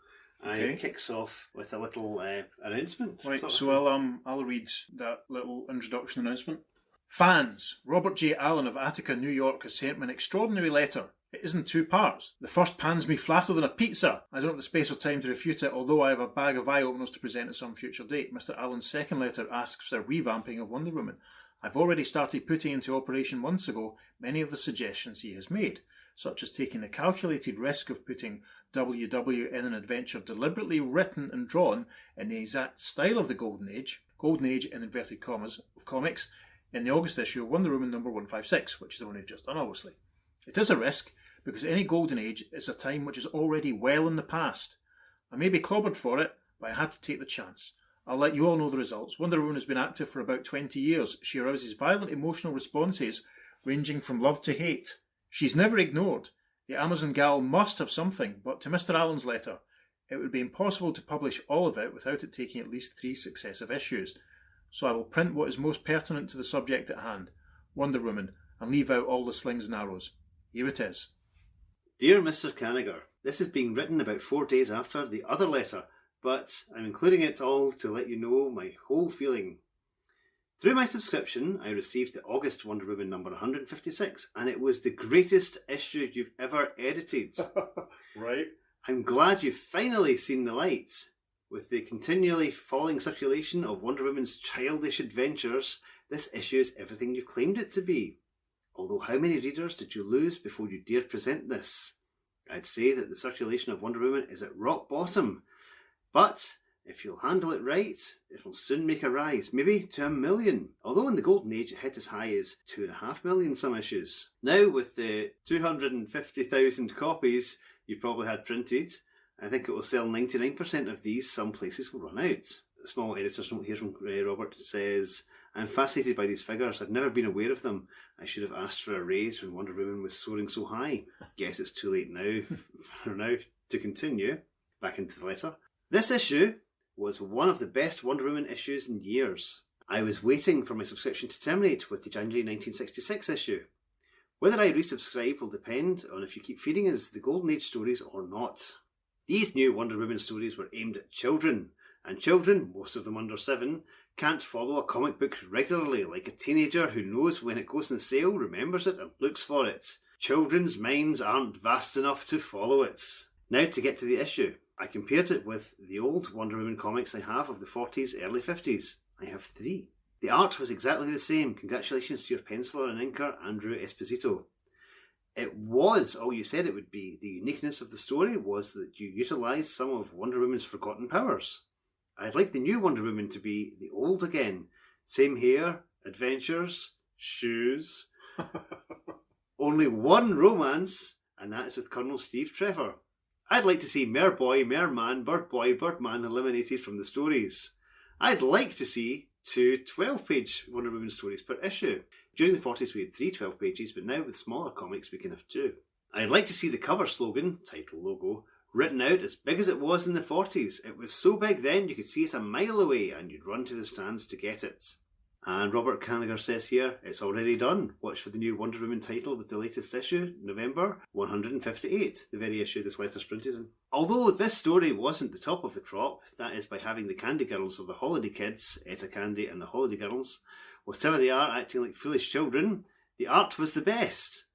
And it kicks off with a little announcement. Right, so I'll read that little introduction announcement. Fans, Robert J. Allen of Attica, New York has sent me an extraordinary letter. It is in 2 parts. The first pans me flatter than a pizza. I don't have the space or time to refute it, although I have a bag of eye openers to present at some future date. Mr. Allen's second letter asks for a revamping of Wonder Woman. I've already started putting into operation months ago many of the suggestions he has made, such as taking the calculated risk of putting WW in an adventure deliberately written and drawn in the exact style of the Golden Age in inverted commas, of comics, in the August issue of Wonder Woman number 156, which is the one we've just done, obviously. It is a risk, because any Golden Age is a time which is already well in the past. I may be clobbered for it, but I had to take the chance. I'll let you all know the results. Wonder Woman has been active for about 20 years. She arouses violent emotional responses ranging from love to hate. She's never ignored. The Amazon gal must have something, but to Mr. Allen's letter, it would be impossible to publish all of it without it taking at least 3 successive issues. So I will print what is most pertinent to the subject at hand, Wonder Woman, and leave out all the slings and arrows. Here it is. Dear Mr. Kanigher, this is being written about 4 days after the other letter, but I'm including it all to let you know my whole feeling. Through my subscription, I received the August Wonder Woman number 156, and it was the greatest issue you've ever edited. Right. I'm glad you've finally seen the light. With the continually falling circulation of Wonder Woman's childish adventures, this issue is everything you claimed it to be. Although how many readers did you lose before you dared present this? I'd say that the circulation of Wonder Woman is at rock bottom. But if you'll handle it right, it will soon make a rise, maybe to 1 million. Although in the Golden Age it hit as high as 2.5 million some issues. Now with the 250,000 copies you probably had printed, I think it will sell 99% of these. Some places will run out. A small editor's note here from Robert says, I'm fascinated by these figures. I've never been aware of them. I should have asked for a raise when Wonder Woman was soaring so high. Guess it's too late now for now to continue. Back into the letter. This issue was one of the best Wonder Woman issues in years. I was waiting for my subscription to terminate with the January 1966 issue. Whether I resubscribe will depend on if you keep feeding us the Golden Age stories or not. These new Wonder Woman stories were aimed at children, and children, most of them under 7, can't follow a comic book regularly like a teenager who knows when it goes on sale, remembers it and looks for it. Children's minds aren't vast enough to follow it. Now to get to the issue. I compared it with the old Wonder Woman comics I have of the 40s, early 50s. I have 3. The art was exactly the same. Congratulations to your penciler and inker, Andrew Esposito. It was all you said it would be. The uniqueness of the story was that you utilised some of Wonder Woman's forgotten powers. I'd like the new Wonder Woman to be the old again. Same hair, adventures, shoes. Only one romance, and that is with Colonel Steve Trevor. I'd like to see Mare Boy, Mare Man, Bird Boy, Birdman eliminated from the stories. I'd like to see 2 12-page Wonder Woman stories per issue. During the 40s we had 3 12 pages, but now with smaller comics we can have 2. I'd like to see the cover slogan, title logo, written out as big as it was in the 40s. It was so big then you could see it a mile away and you'd run to the stands to get it. And Robert Kanigher says here, it's already done. Watch for the new Wonder Woman title with the latest issue, November 158, the very issue this letter's printed in. Although this story wasn't the top of the crop, that is by having the Candy Girls of the Holiday Kids, Etta Candy and the Holiday Girls, whatever they are, acting like foolish children, the art was the best.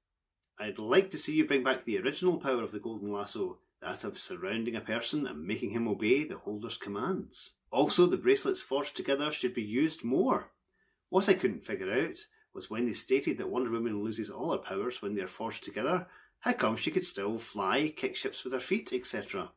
I'd like to see you bring back the original power of the Golden Lasso, that of surrounding a person and making him obey the holder's commands. Also, the bracelets forged together should be used more. What I couldn't figure out was when they stated that Wonder Woman loses all her powers when they are forged together, how come she could still fly, kick ships with her feet, etc.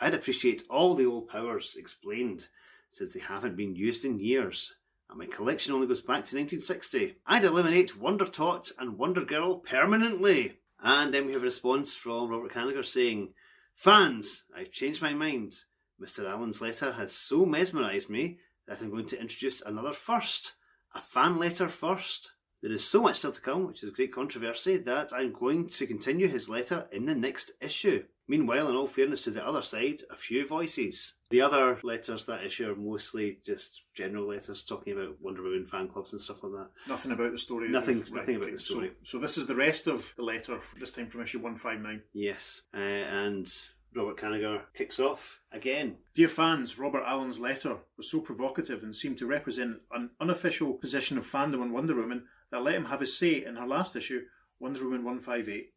I'd appreciate all the old powers explained, since they haven't been used in years, and my collection only goes back to 1960. I'd eliminate Wonder Tot and Wonder Girl permanently. And then we have a response from Robert Kanigher saying, Fans, I've changed my mind. Mr. Allen's letter has so mesmerised me that I'm going to introduce another first. A fan letter first. There is so much still to come, which is a great controversy, that I'm going to continue his letter in the next issue. Meanwhile, in all fairness to the other side, a few voices. The other letters that issue are mostly just general letters talking about Wonder Woman fan clubs and stuff like that. Nothing about the story. Nothing about the story. So this is the rest of the letter, this time from issue 159. Yes, and Robert Kanigher kicks off again. Dear fans, Robert Allen's letter was so provocative and seemed to represent an unofficial position of fandom on Wonder Woman that let him have his say in her last issue, Wonder Woman 158.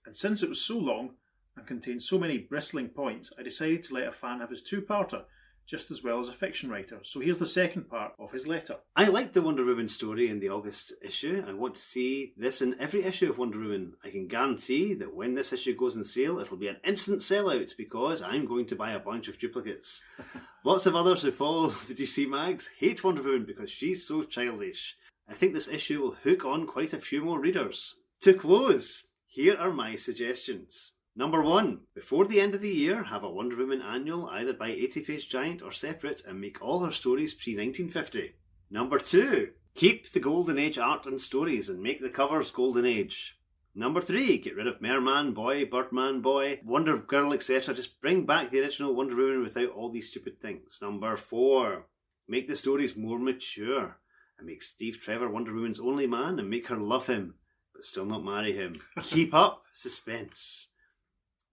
And since it was so long and contained so many bristling points, I decided to let a fan have his two-parter, just as well as a fiction writer. So here's the second part of his letter. I liked the Wonder Woman story in the August issue. I want to see this in every issue of Wonder Woman. I can guarantee that when this issue goes on sale, it'll be an instant sellout because I'm going to buy a bunch of duplicates. Lots of others who follow the DC mags hate Wonder Woman because she's so childish. I think this issue will hook on quite a few more readers. To close, here are my suggestions. Number 1, before the end of the year, have a Wonder Woman annual either by 80-page giant or separate and make all her stories pre-1950. Number 2, keep the Golden Age art and stories and make the covers Golden Age. Number 3, get rid of Merman Boy, Birdman Boy, Wonder Girl, etc. Just bring back the original Wonder Woman without all these stupid things. Number 4, make the stories more mature and make Steve Trevor Wonder Woman's only man and make her love him, but still not marry him. Keep up suspense.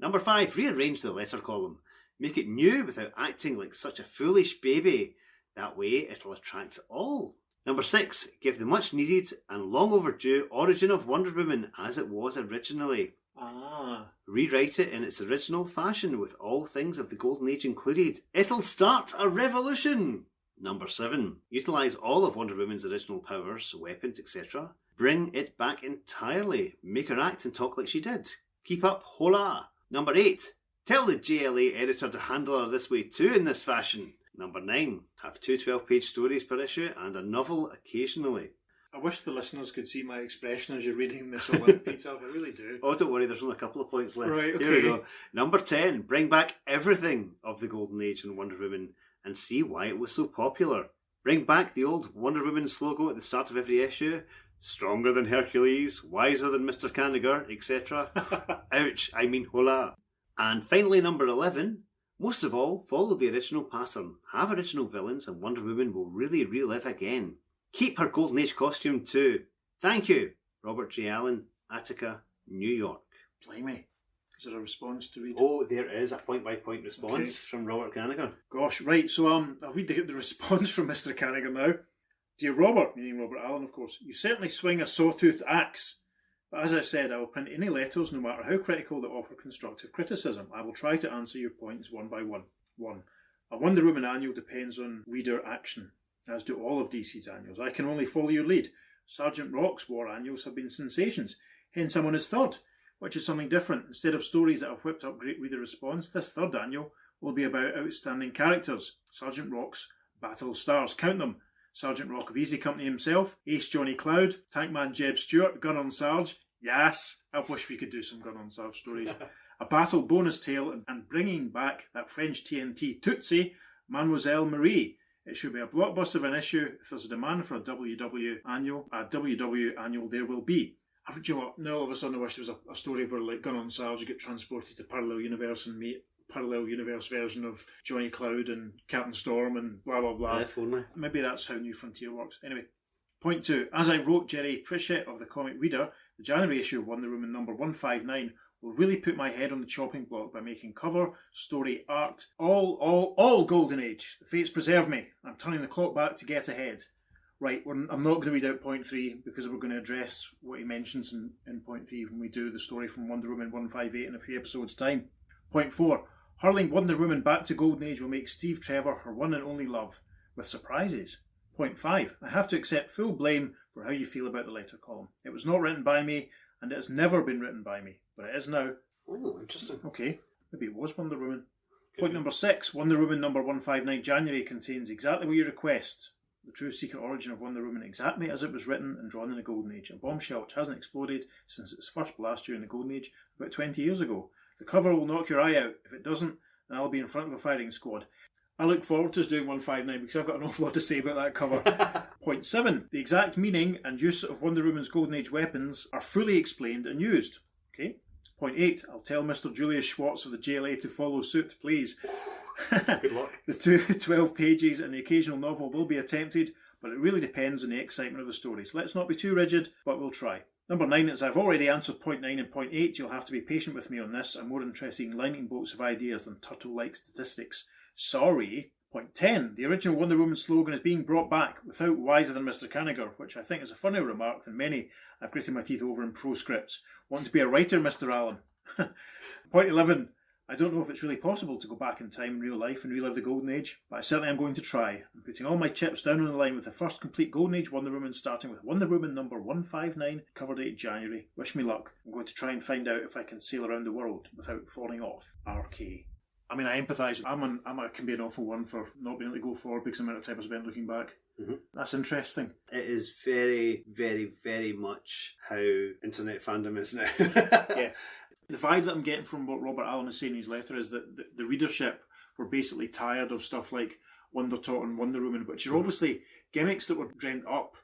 Number 5, rearrange the letter column. Make it new without acting like such a foolish baby. That way it'll attract all. Number 6, give the much needed and long overdue origin of Wonder Woman as it was originally. Rewrite it in its original fashion with all things of the Golden Age included. It'll start a revolution. Number 7, utilise all of Wonder Woman's original powers, weapons, etc. Bring it back entirely. Make her act and talk like she did. Keep up, hola. Number 8, tell the JLA editor to handle her this way too in this fashion. Number 9, have 2 12-page stories per issue and a novel occasionally. I wish the listeners could see my expression as you're reading this all out, Peter. I really do. Oh, don't worry, there's only a couple of points left. Right, okay. Here we go. Number 10, bring back everything of the Golden Age and Wonder Woman and see why it was so popular. Bring back the old Wonder Woman's logo at the start of every issue. Stronger than Hercules, wiser than Mr. Kanigher, etc. Ouch, I mean hola. And finally, number 11, most of all, follow the original pattern. Have original villains and Wonder Woman will really relive again. Keep her Golden Age costume too. Thank you, Robert J. Allen, Attica, New York. Blimey. Is there a response to read? Oh, there is a point-by-point response from Robert Kanigher. Gosh, right, so I'll read the response from Mr. Kanigher now. Dear Robert, meaning Robert Allen, of course, you certainly swing a sawtoothed axe. But as I said, I will print any letters, no matter how critical, that offer constructive criticism. I will try to answer your points one by one. 1. A Wonder Woman annual depends on reader action, as do all of DC's annuals. I can only follow your lead. Sergeant Rock's war annuals have been sensations, hence I'm on his third, which is something different. Instead of stories that have whipped up great reader response, this third annual will be about outstanding characters. Sergeant Rock's Battle Stars, count them. Sergeant Rock of Easy Company himself, Ace Johnny Cloud, Tankman Jeb Stewart, Gun on Sarge. Yes, I wish we could do some Gun on Sarge stories. A battle bonus tale and bringing back that French TNT Tootsie, Mademoiselle Marie. It should be a blockbuster of an issue. If there's a demand for a WW annual there will be. Do you know what? Now all of a sudden I wish there was a story where like Gun on Sarge get transported to parallel universe and meet parallel universe version of Johnny Cloud and Captain Storm and blah blah blah. If only. Maybe that's how New Frontier works. Anyway, point 2. As I wrote Jerry Pritchett of the Comic Reader, the January issue of Wonder Woman number 159 will really put my head on the chopping block by making cover, story, art, all Golden Age. The fates preserve me. I'm turning the clock back to get ahead. Right, I'm not going to read out point 3 because we're going to address what he mentions in point 3 when we do the story from Wonder Woman 158 in a few episodes' time. Point 4. Hurling Wonder Woman back to Golden Age will make Steve Trevor her one and only love, with surprises. Point 5. I have to accept full blame for how you feel about the letter column. It was not written by me, and it has never been written by me, but it is now. Oh, interesting. Okay, maybe it was Wonder Woman. Point number 6. Wonder Woman number 159 January contains exactly what you request. The true secret origin of Wonder Woman exactly as it was written and drawn in the Golden Age. A bombshell which hasn't exploded since its first blast during the Golden Age about 20 years ago. The cover will knock your eye out. If it doesn't, then I'll be in front of a firing squad. I look forward to us doing 159 because I've got an awful lot to say about that cover. Point 7. The exact meaning and use of Wonder Woman's Golden Age weapons are fully explained and used. Okay. Point 8, I'll tell Mr. Julius Schwartz of the JLA to follow suit, please. Good luck. The 12 pages and the occasional novel will be attempted, but it really depends on the excitement of the stories. Let's not be too rigid, but we'll try. Number 9, as I've already answered point 9 and point 8, you'll have to be patient with me on this. I'm more interested in lightning bolts of ideas than turtle-like statistics. Sorry. Point 10, the original Wonder Woman slogan is being brought back without wiser than Mr. Kanigher, which I think is a funnier remark than many I've gritted my teeth over in proscripts. Want to be a writer, Mr. Allen? Point 11, I don't know if it's really possible to go back in time in real life and relive the Golden Age, but I certainly am going to try. I'm putting all my chips down on the line with the first complete Golden Age Wonder Woman, starting with Wonder Woman number 159, cover date January. Wish me luck. I'm going to try and find out if I can sail around the world without falling off. RK. I mean, I empathise. I can be an awful one for not being able to go forward because of the amount of time I spent looking back. Mm-hmm. That's interesting. It is very, very, very much how internet fandom is now. Yeah. The vibe that I'm getting from what Robert Allen is saying in his letter is that the readership were basically tired of stuff like Wonder Tot and Wonder Woman, which are obviously gimmicks that were dreamt up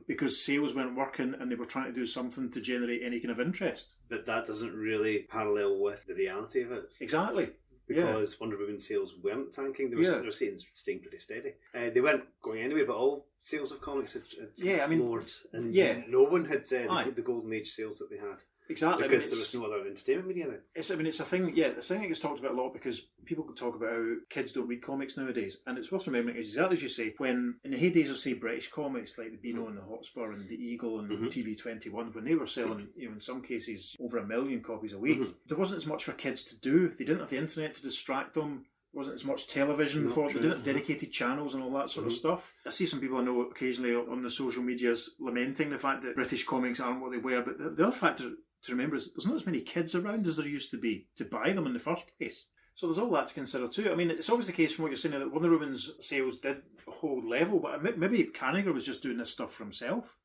because sales weren't working and they were trying to do something to generate any kind of interest. But that doesn't really parallel with the reality of it. Exactly. Because Wonder Woman sales weren't tanking, they were staying pretty steady. They weren't going anywhere, but all sales of comics had lowered. And no one had said the Golden Age sales that they had. Exactly. Because there was no other entertainment media then. It's a thing, it's a thing that gets talked about a lot because people can talk about how kids don't read comics nowadays. And it's worth remembering, is exactly as you say, when in the heydays of, say, British comics, like the Beano and the Hotspur and the Eagle and TV21, when they were selling, in some cases, over 1 million copies a week, there wasn't as much for kids to do. They didn't have the internet to distract them. Wasn't as much television for it. They didn't have dedicated channels and all that sort of stuff. I see some people I know occasionally on the social medias lamenting the fact that British comics aren't what they were, but the other factor to remember is there's not as many kids around as there used to be to buy them in the first place. So there's all that to consider too. I mean, it's always the case from what you're saying that Wonder Woman's sales did hold level, but maybe Kanigher was just doing this stuff for himself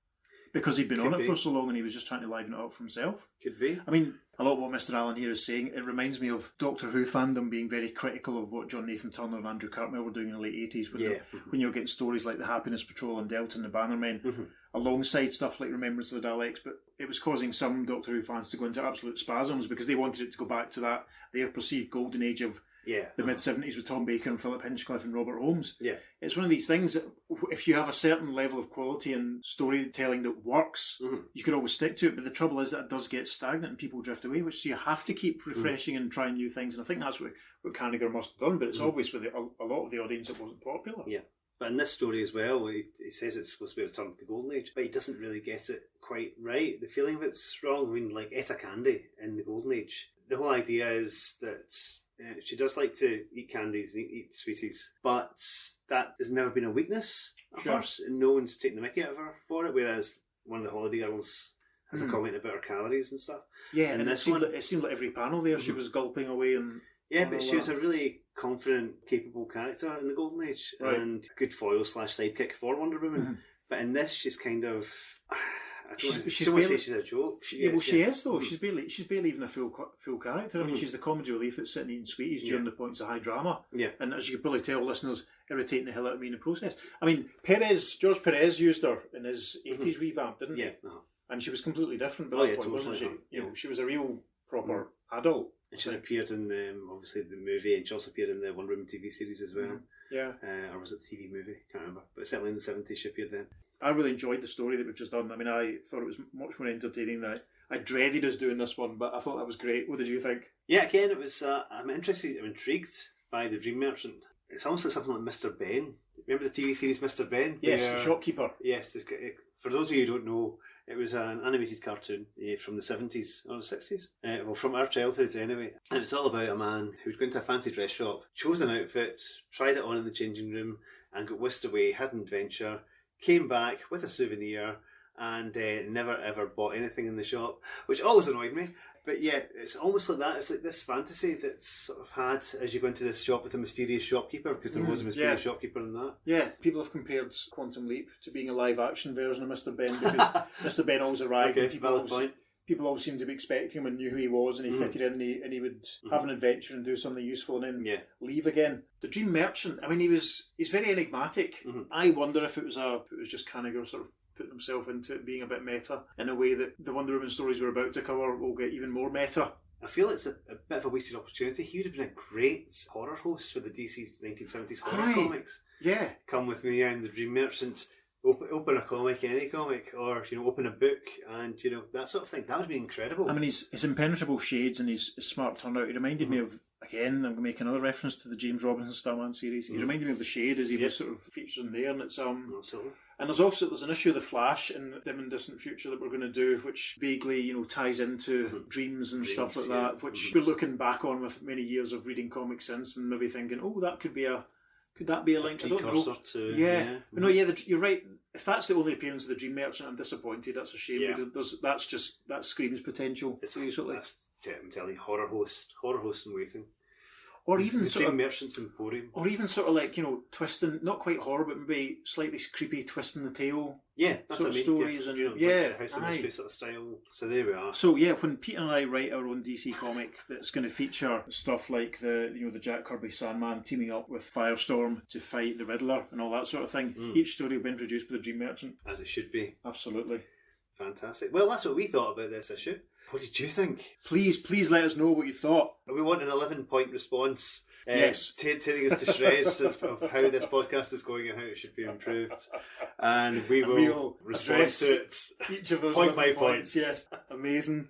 because he'd been on it for so long and he was just trying to liven it up for himself. Could be. I mean, a lot of what Mr. Allen here is saying, it reminds me of Doctor Who fandom being very critical of what John Nathan Turner and Andrew Cartmel were doing in the late 80s when you were getting stories like the Happiness Patrol and Delta and the Bannermen alongside stuff like Remembrance of the Daleks, but it was causing some Doctor Who fans to go into absolute spasms because they wanted it to go back to their perceived golden age of the mid-70s with Tom Baker and Philip Hinchcliffe and Robert Holmes. Yeah. It's one of these things that if you have a certain level of quality and storytelling that works, you could always stick to it, but the trouble is that it does get stagnant and people drift away, which you have to keep refreshing and trying new things, and I think that's what Kanigher must have done, but it's obvious with a lot of the audience it wasn't popular. Yeah. But in this story as well, he says it's supposed to be a return to the Golden Age, but he doesn't really get it quite right. The feeling of it's wrong. I mean, like Etta Candy in the Golden Age, the whole idea is that she does like to eat candies and eat sweeties, but that has never been a weakness at first, and no one's taken the mickey out of her for it, whereas one of the Holiday Girls has a comment about her calories and stuff. Yeah, and it seemed like every panel there she was gulping away and... Yeah, but she was a really confident, capable character in the Golden Age, and a good foil / sidekick for Wonder Woman. But in this, she's kind of... I don't want to say she's a joke. She is though. She's barely even a full character. I mean, she's the comedy relief that's sitting eating sweeties during the points of high drama. Yeah, and as you could probably tell, listeners, irritating the hell out of me in the process. I mean, George Perez used her in his 80s revamp, didn't he? Yeah, and she was completely different by that point, wasn't she? She was a real proper adult. And she's appeared in obviously the movie, and she also appeared in the Wonder Woman TV series as well. Yeah, or was it the TV movie? Can't remember, but certainly in the 70s she appeared then. I really enjoyed the story that we've just done. I mean, I thought it was much more entertaining than I dreaded us doing this one, but I thought that was great. What did you think? Yeah, again, it was. I'm intrigued by the Dream Merchant. It's almost like something like Mr. Ben. Remember the TV series Mr. Ben? Yes, the shopkeeper. Yes, for those of you who don't know, it was an animated cartoon from the 70s or the 60s. Well, from our childhood anyway. And it's all about a man who'd go into a fancy dress shop, chose an outfit, tried it on in the changing room, and got whisked away, had an adventure, came back with a souvenir, and never ever bought anything in the shop, which always annoyed me. But yeah, it's almost like that. It's like this fantasy that's sort of had as you go into this shop with a mysterious shopkeeper, because there was a mysterious shopkeeper in that. Yeah, people have compared Quantum Leap to being a live action version of Mr. Ben, because Mr. Ben always arrived and people always seemed to be expecting him and knew who he was, and he fitted in and he would have an adventure and do something useful and then leave again. The Dream Merchant, I mean, he's very enigmatic. I wonder if it was just Kanigher sort of putting himself into it, being a bit meta in a way that the Wonder Woman stories we're about to cover will get even more meta I feel it's a bit of a wasted opportunity. He would have been a great horror host for the DC's 1970s horror comics. Yeah. Come with me, I'm the Dream Merchant. Open a comic, any comic, or open a book, and that sort of thing. That would be incredible. I mean, his impenetrable shades and his smart turnout. He reminded me of, again, I'm going to make another reference to the James Robinson Starman series. He reminded me of the Shade as he was sort of featured in there, and it's Absolutely. And there's an issue of the Flash in Dim and Distant Future that we're going to do, which vaguely ties into dreams and stuff like that, which we're looking back on with many years of reading comics since, and maybe thinking, oh, that could be a. Could that be a link? I don't know. You're right. If that's the only appearance of the Dream Merchant, I'm disappointed. That's a shame because that screams potential. I'm telling you, horror host in waiting. Or even the sort Dream of Merchant's Emporium. Or even sort of like twisting, not quite horror, but maybe slightly creepy, twisting the tail. Yeah, that's sort what I mean. Stories like yeah, the House of Mystery sort of style. So there we are. So yeah, when Peter and I write our own DC comic that's going to feature stuff like the Jack Kirby Sandman teaming up with Firestorm to fight the Riddler and all that sort of thing, each story will be introduced with a Dream Merchant. As it should be. Absolutely. Fantastic. Well, that's what we thought about this issue. What did you think? Please let us know what you thought. We want an 11-point response. Yes. Taking us to shreds of how this podcast is going and how it should be improved. And we will respond to it. Each of those point by points. Yes. Amazing.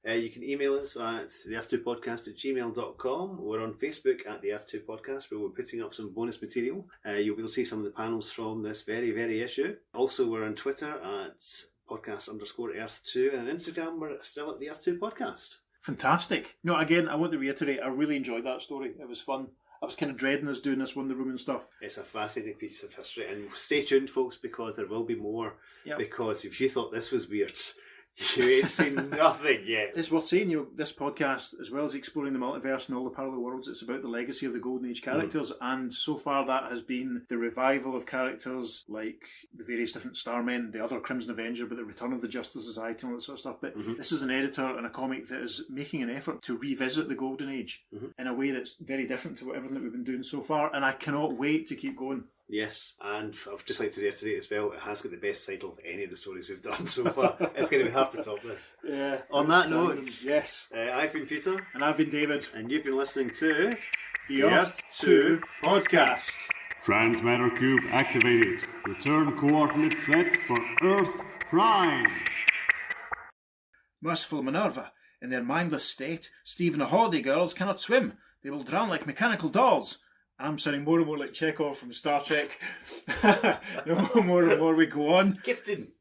You can email us at theearth2podcast@gmail.com. We're on Facebook at the Earth2 Podcast, where we're putting up some bonus material. You'll be able to see some of the panels from this very, very issue. Also, we're on Twitter at podcast_Earth2, and on Instagram we're still at the Earth2 Podcast. Fantastic. No, again, I want to reiterate, I really enjoyed that story. It was fun. I was kind of dreading us doing this Wonder Woman stuff. It's a fascinating piece of history, and stay tuned, folks, because there will be more. Yep. Because if you thought this was weird, you ain't seen nothing yet. It's worth saying, this podcast, as well as exploring the multiverse and all the parallel worlds, it's about the legacy of the Golden Age characters, and so far that has been the revival of characters like the various different Starmen, the other Crimson Avenger, but the return of the Justice Society and all that sort of stuff. But this is an editor and a comic that is making an effort to revisit the Golden Age in a way that's very different to everything that we've been doing so far, and I cannot wait to keep going. Yes, and I'd just like to reiterate as well, it has got the best title of any of the stories we've done so far. It's going to be hard to top this. Yeah. On that note, yes. I've been Peter. And I've been David. And you've been listening to the Earth-2 Podcast. Transmatter Cube activated. Return coordinates set for Earth Prime. Merciful Minerva. In their mindless state, Steve and the Holiday Girls cannot swim. They will drown like mechanical dolls. I'm sounding more and more like Chekhov from Star Trek. The more and more we go on. Captain.